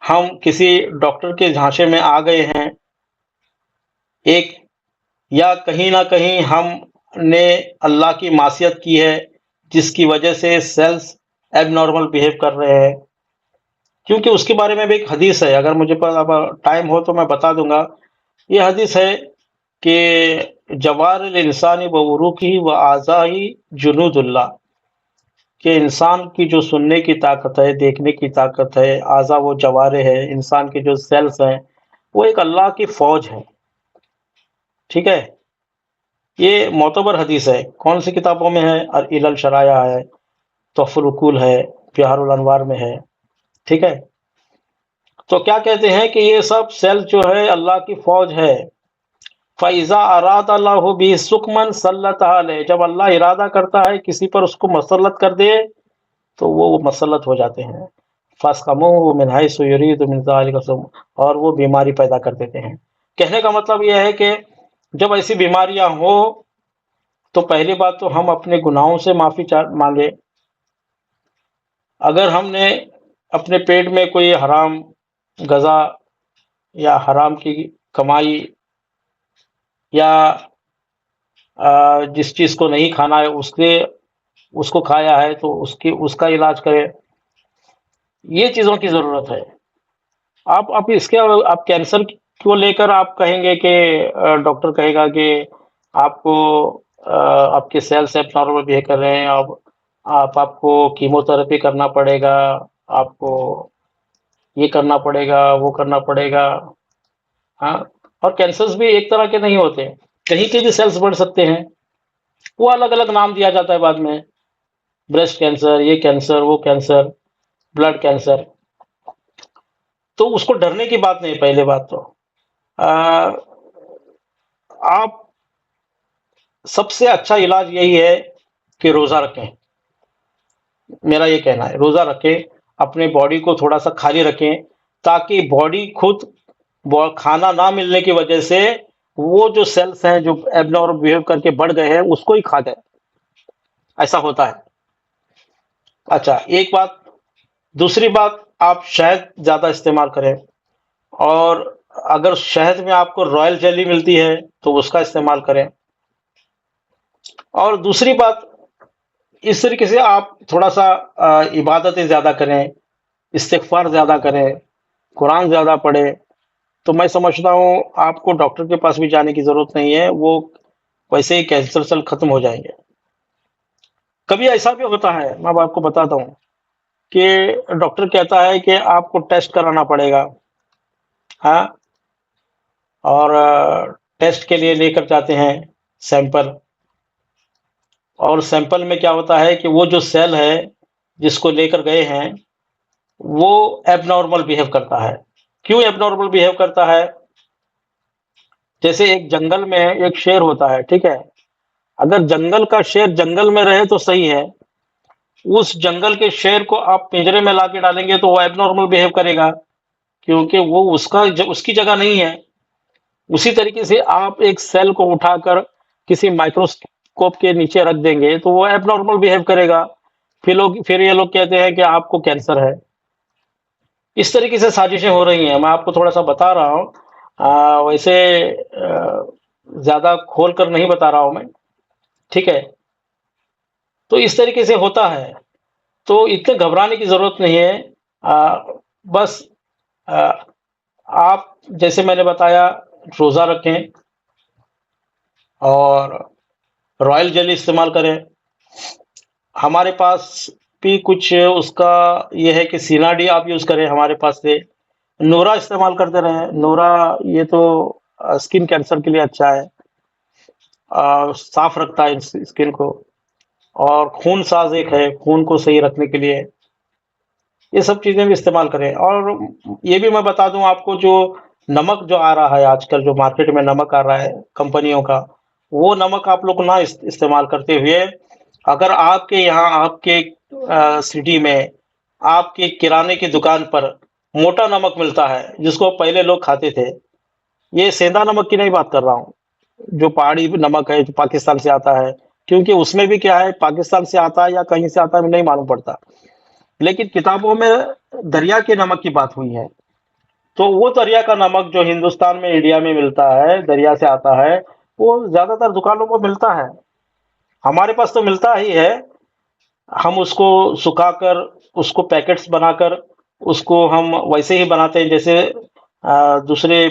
ہم کسی ڈاکٹر کے جھانسے میں آ گئے ہیں ایک، یا کہیں نہ کہیں ہم نے اللہ کی معصیت کی ہے جس کی وجہ سے سیلز ایب نارمل بیہیو کر رہے ہیں. کیونکہ اس کے بارے میں بھی ایک حدیث ہے، اگر مجھے ٹائم ہو تو میں بتا دوں گا. یہ حدیث ہے کہ جوار الانسانی وعروقہ واعضاءہ جنود اللہ، کہ انسان کی جو سننے کی طاقت ہے، دیکھنے کی طاقت ہے، اعضاء و جوارے ہے، انسان کے جو سیلز ہیں، وہ ایک اللہ کی فوج ہے. ٹھیک ہے، یہ معتبر حدیث ہے. کون سی کتابوں میں ہے؟ العلل شرائع ہے، تحف العقول ہے، بحار الانوار میں ہے. ٹھیک ہے، تو کیا کہتے ہیں کہ یہ سب سیل جو ہے اللہ کی فوج ہے. فَإِذَا أَرَادَ اللَّهُ بِهِ سُقْمًا سَلَّطَ عَلَيْهِ، جب اللہ ارادہ کرتا ہے کسی پر اس کو مسلط کر دے تو وہ مسلط ہو جاتے ہیں. فَاسْقَمُوهُ مِنْ حَيْثُ يُرِيدُ مِنْ ذَلِكَ، اور وہ بیماری پیدا کر دیتے ہیں. کہنے کا مطلب یہ ہے کہ جب ایسی بیماریاں ہو تو پہلی بات تو ہم اپنے گناہوں سے معافی مانگے. اگر ہم نے اپنے پیٹ میں کوئی حرام غذا یا حرام کی کمائی یا جس چیز کو نہیں کھانا ہے اس کو کھایا ہے تو اس کا علاج کرے. یہ چیزوں کی ضرورت ہے. آپ اس کے آپ کینسر کو لے کر آپ کہیں گے کہ ڈاکٹر کہے گا کہ آپ کو آپ کے سیلز ایب نارمل بیہیو کر رہے ہیں، آپ کو کیمو تھراپی کرنا پڑے گا، آپ کو یہ کرنا پڑے گا، وہ کرنا پڑے گا. ہاں، اور کینسرز بھی ایک طرح کے نہیں ہوتے، کہیں کے بھی سیلز بڑھ سکتے ہیں. وہ الگ الگ نام دیا جاتا ہے بعد میں، بریسٹ کینسر، یہ کینسر، وہ کینسر، بلڈ کینسر. تو اس کو ڈرنے کی بات نہیں. پہلے بات تو آپ سب سے اچھا علاج یہی ہے کہ روزہ رکھیں. میرا یہ کہنا ہے روزہ رکھیں، اپنے باڈی کو تھوڑا سا خالی رکھیں تاکہ باڈی خود کھانا نہ ملنے کی وجہ سے وہ جو سیلز ہیں جو ایب نارمل بیہیو کر کے بڑھ گئے ہیں اس کو ہی کھا جائے. ایسا ہوتا ہے. اچھا، ایک بات. دوسری بات، آپ شہد زیادہ استعمال کریں، اور اگر شہد میں آپ کو رائل جیلی ملتی ہے تو اس کا استعمال کریں. اور دوسری بات، اس طریقے سے آپ تھوڑا سا عبادتیں زیادہ کریں، استغفار زیادہ کریں، قرآن زیادہ پڑھیں. تو میں سمجھتا ہوں آپ کو ڈاکٹر کے پاس بھی جانے کی ضرورت نہیں ہے، وہ ویسے ہی کینسر سیل ختم ہو جائیں گے. کبھی ایسا بھی ہوتا ہے، میں آپ کو بتاتا ہوں کہ ڈاکٹر کہتا ہے کہ آپ کو ٹیسٹ کرانا پڑے گا. ہاں، اور ٹیسٹ کے لیے لے کر جاتے ہیں سیمپل. اور سیمپل میں کیا ہوتا ہے کہ وہ جو سیل ہے جس کو لے کر گئے ہیں وہ ایب نارمل بیہیو کرتا ہے. کیوں ایب نارمل بیہیو کرتا ہے؟ جیسے ایک جنگل میں ایک شیر ہوتا ہے، ٹھیک ہے، اگر جنگل کا شیر جنگل میں رہے تو صحیح ہے، اس جنگل کے شیر کو آپ پنجرے میں لا کے ڈالیں گے تو وہ ایب نارمل بیہیو کرے گا، کیونکہ وہ اس کی جگہ نہیں ہے. اسی طریقے سے آپ ایک سیل کو اٹھا کر کسی مائکروسکوپ کے نیچے رکھ دیں گے تو وہ ایب نارمل بیہیو کرے گا. پھر یہ لوگ کہتے ہیں کہ آپ کو کینسر ہے. اس طریقے سے سازشیں ہو رہی ہیں. میں آپ کو تھوڑا سا بتا رہا ہوں، ویسے زیادہ کھول کر نہیں بتا رہا ہوں میں، ٹھیک ہے. تو اس طریقے سے ہوتا ہے، تو اتنے گھبرانے کی ضرورت نہیں ہے. بس آپ جیسے میں نے بتایا روزہ رکھیں اور رائل جیلی استعمال کریں. ہمارے پاس بھی کچھ اس کا یہ ہے کہ سینا ڈی آپ یوز کریں. ہمارے پاس سے نورا استعمال کرتے رہیں. نورا یہ تو اسکن کینسر کے لیے اچھا ہے، صاف رکھتا ہے اسکن کو. اور خون ساز ایک ہے خون کو صحیح رکھنے کے لیے. یہ سب چیزیں بھی استعمال کریں. اور یہ بھی میں بتا دوں آپ کو، جو نمک جو آ رہا ہے آج کل، جو مارکیٹ میں نمک آ رہا ہے کمپنیوں کا، وہ نمک آپ لوگ نہ استعمال کرتے ہوئے، اگر آپ کے یہاں آپ کے سٹی میں آپ کے کرانے کی دکان پر موٹا نمک ملتا ہے جس کو پہلے لوگ کھاتے تھے، یہ سیندا نمک کی نہیں بات کر رہا ہوں، جو پہاڑی نمک ہے جو پاکستان سے آتا ہے، کیونکہ اس میں بھی کیا ہے پاکستان سے آتا ہے یا کہیں سے آتا ہے نہیں معلوم پڑتا، لیکن کتابوں میں دریا کے نمک کی بات ہوئی ہے. تو وہ دریا کا نمک جو ہندوستان میں انڈیا میں ملتا ہے، دریا سے آتا ہے، وہ زیادہ تر دکانوں کو ملتا ہے. ہمارے پاس تو ملتا ہی ہے. ہم اس کو سکھا کر اس کو پیکٹس بنا کر اس کو ہم ویسے ہی بناتے ہیں جیسے دوسرے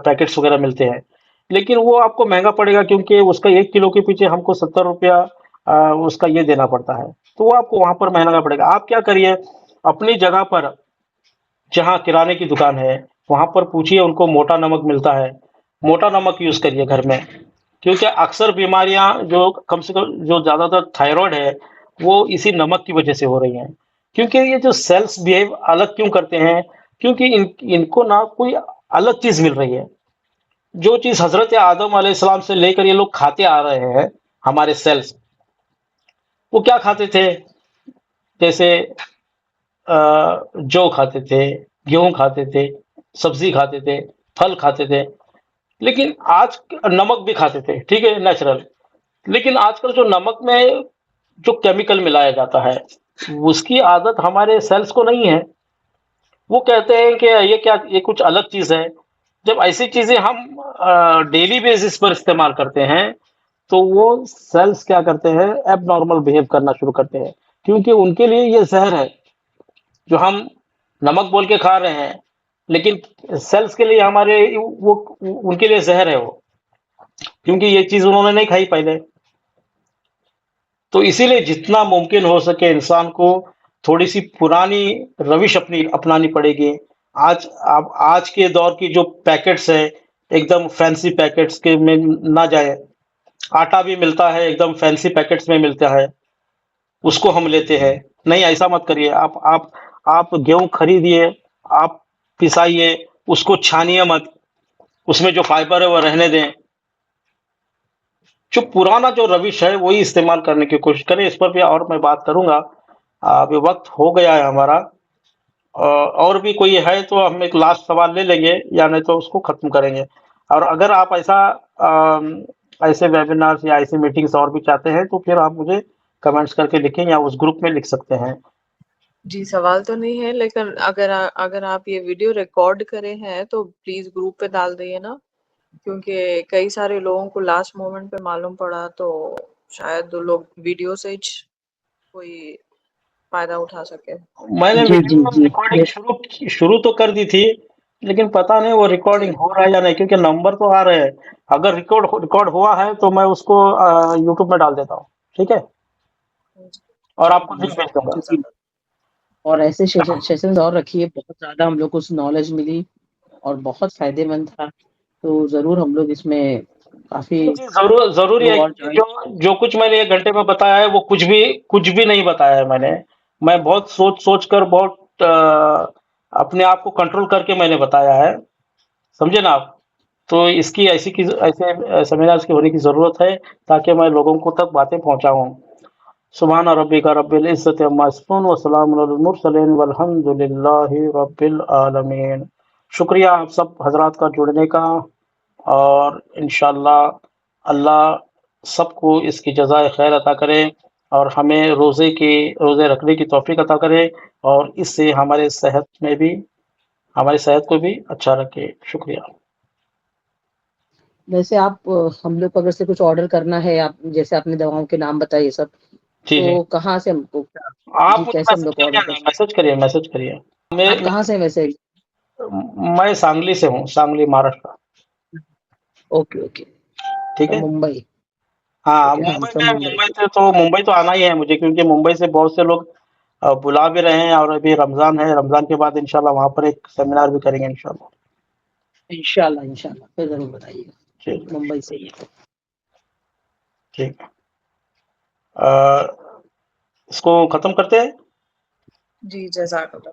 پیکٹس وغیرہ ملتے ہیں، لیکن وہ آپ کو مہنگا پڑے گا کیونکہ اس کا 1 کلو کے پیچھے ہم کو 70 روپیہ اس کا یہ دینا پڑتا ہے. تو وہ آپ کو وہاں پر مہنگا پڑے گا. آپ کیا کریے، اپنی جگہ پر جہاں کرانے کی دکان ہے وہاں پر پوچھیے ان کو موٹا نمک ملتا ہے، موٹا نمک یوز کریے گھر میں. کیونکہ اکثر بیماریاں جو کم سے کم جو زیادہ تر تھائرائڈ ہے وہ اسی نمک کی وجہ سے ہو رہی ہیں. کیونکہ یہ جو سیلز بیہیو الگ کیوں کرتے ہیں، کیونکہ ان کو نہ کوئی الگ چیز مل رہی ہے. جو چیز حضرت آدم علیہ السلام سے لے کر یہ لوگ کھاتے آ رہے ہیں ہمارے سیلز، وہ کیا کھاتے تھے؟ جیسے جو کھاتے تھے، گیہوں کھاتے تھے، سبزی کھاتے تھے، پھل کھاتے تھے، لیکن آج نمک بھی کھاتے تھے، ٹھیک ہے، نیچرل. لیکن آج کل جو نمک میں جو کیمیکل ملایا جاتا ہے اس کی عادت ہمارے سیلز کو نہیں ہے. وہ کہتے ہیں کہ یہ کچھ الگ چیز ہے. جب ایسی چیزیں ہم ڈیلی بیسس پر استعمال کرتے ہیں تو وہ سیلز کیا کرتے ہیں، ایب نارمل بیہیو کرنا شروع کرتے ہیں، کیونکہ ان کے لیے یہ زہر ہے جو ہم نمک بول کے کھا رہے ہیں، لیکن سیلز کے لیے ہمارے وہ ان کے لیے زہر ہے وہ، کیونکہ یہ چیز انہوں نے نہیں کھائی پہلے. تو اسی لیے جتنا ممکن ہو سکے انسان کو تھوڑی سی پرانی روش اپنانی پڑے گی. آج کے دور کی جو پیکٹس ہے ایک دم فینسی پیکٹس کے میں نہ جائے. آٹا بھی ملتا ہے ایک دم فینسی پیکٹس میں ملتا ہے، اس کو ہم لیتے ہیں. نہیں، ایسا مت کریے. آپ گیہوں خریدیے، آپ پسائیے، اس کو چھانیے مت، اس میں جو فائبر ہے وہ رہنے دیں. جو پرانا جو روش ہے وہی استعمال کرنے کی کوشش کریں. اس پر بھی اور میں بات کروں گا. ابھی وقت ہو گیا ہے ہمارا، اور بھی کوئی ہے تو ہم ایک لاسٹ سوال لے لیں گے یا نہیں تو اس کو ختم کریں گے. اور اگر آپ ایسے ویبینارز یا ایسے میٹنگز اور بھی چاہتے ہیں تو پھر آپ مجھے کمنٹس کر کے لکھیں یا اس گروپ میں لکھ سکتے ہیں. جی سوال تو نہیں ہے، لیکن اگر آپ یہ ویڈیو ریکارڈ کرے ہیں تو پلیز گروپ پہ ڈال دئیے نا، کیونکہ کئی سارے لوگوں کو لاسٹ مومنٹ پہ معلوم پڑا تو شاید لوگ ویڈیو سے کوئی فائدہ اٹھا سکے. میں نے جی جی ویڈیو جی ریکارڈنگ شروع تو کر دی تھی، لیکن پتہ نہیں وہ ریکارڈنگ ہو رہا ہے یا نہیں، کیونکہ نمبر تو آ رہے ہیں. اگر ریکارڈ ہوا ہے تو میں اس کو یوٹیوب میں ڈال دیتا ہوں، ٹھیک ہے، اور آپ کو لنک بھیج دوں گا. اور ایسے سیشنز اور رکھیے، بہت زیادہ ہم لوگ کو نالج ملی اور بہت فائدے مند تھا. تو ضرور ہم لوگ اس میں کافی جی ضروری ہے، لوگ اور کیونکہ جو کچھ میں نے 1 گھنٹے میں بتایا ہے وہ کچھ بھی نہیں بتایا ہے میں بہت سوچ کر بہت اپنے آپ کو کنٹرول کر کے میں نے بتایا ہے، سمجھے نا آپ؟ تو اس کی ایسے سیمینارز کی ہونے کی ضرورت ہے تاکہ میں لوگوں کو تک باتیں پہنچاؤں۔ سبحان ربک رب العزت عما یصفون وسلام علی المرسلین والحمد للہ رب العالمین۔ شکریہ آپ سب حضرات کا جڑنے کا، اور انشاءاللہ اللہ سب کو اس کی جزائے خیر عطا کرے اور ہمیں روزے رکھنے کی توفیق عطا کرے، اور اس سے ہماری صحت کو بھی اچھا رکھے۔ شکریہ۔ ویسے آپ ہم لوگ کو اگر سے کچھ آرڈر کرنا ہے، آپ جیسے آپ نے دواؤں کے نام بتائے یہ سب، جی تو کہاں سے ہم کو آپ جی مجھے کیسے ہم لوگ کو آرڈر کر سکتے میسج کریے۔ ہیں؟ آپ کہاں سے ویسے؟ میں سانگلی سے ہوں، سانگلی مہاراشٹر۔ اوکے اوکے، ٹھیک ہے، ممبئی۔ ہاں اوکے، ہم فرام ممبئی۔ ممبئی تو آنا ہی ہے مجھے، کیونکہ ممبئی سے بہت سے لوگ بلا بھی رہے ہیں، اور ابھی رمضان ہے، رمضان کے بعد انشاءاللہ وہاں پر ایک سیمینار بھی کریں گے انشاءاللہ۔ انشاءاللہ پھر ضرور بتائیے گا، ٹھیک ممبئی سے ہی ہے۔ ٹھیک، اس کو ختم کرتے ہیں۔ جی جزاک اللہ۔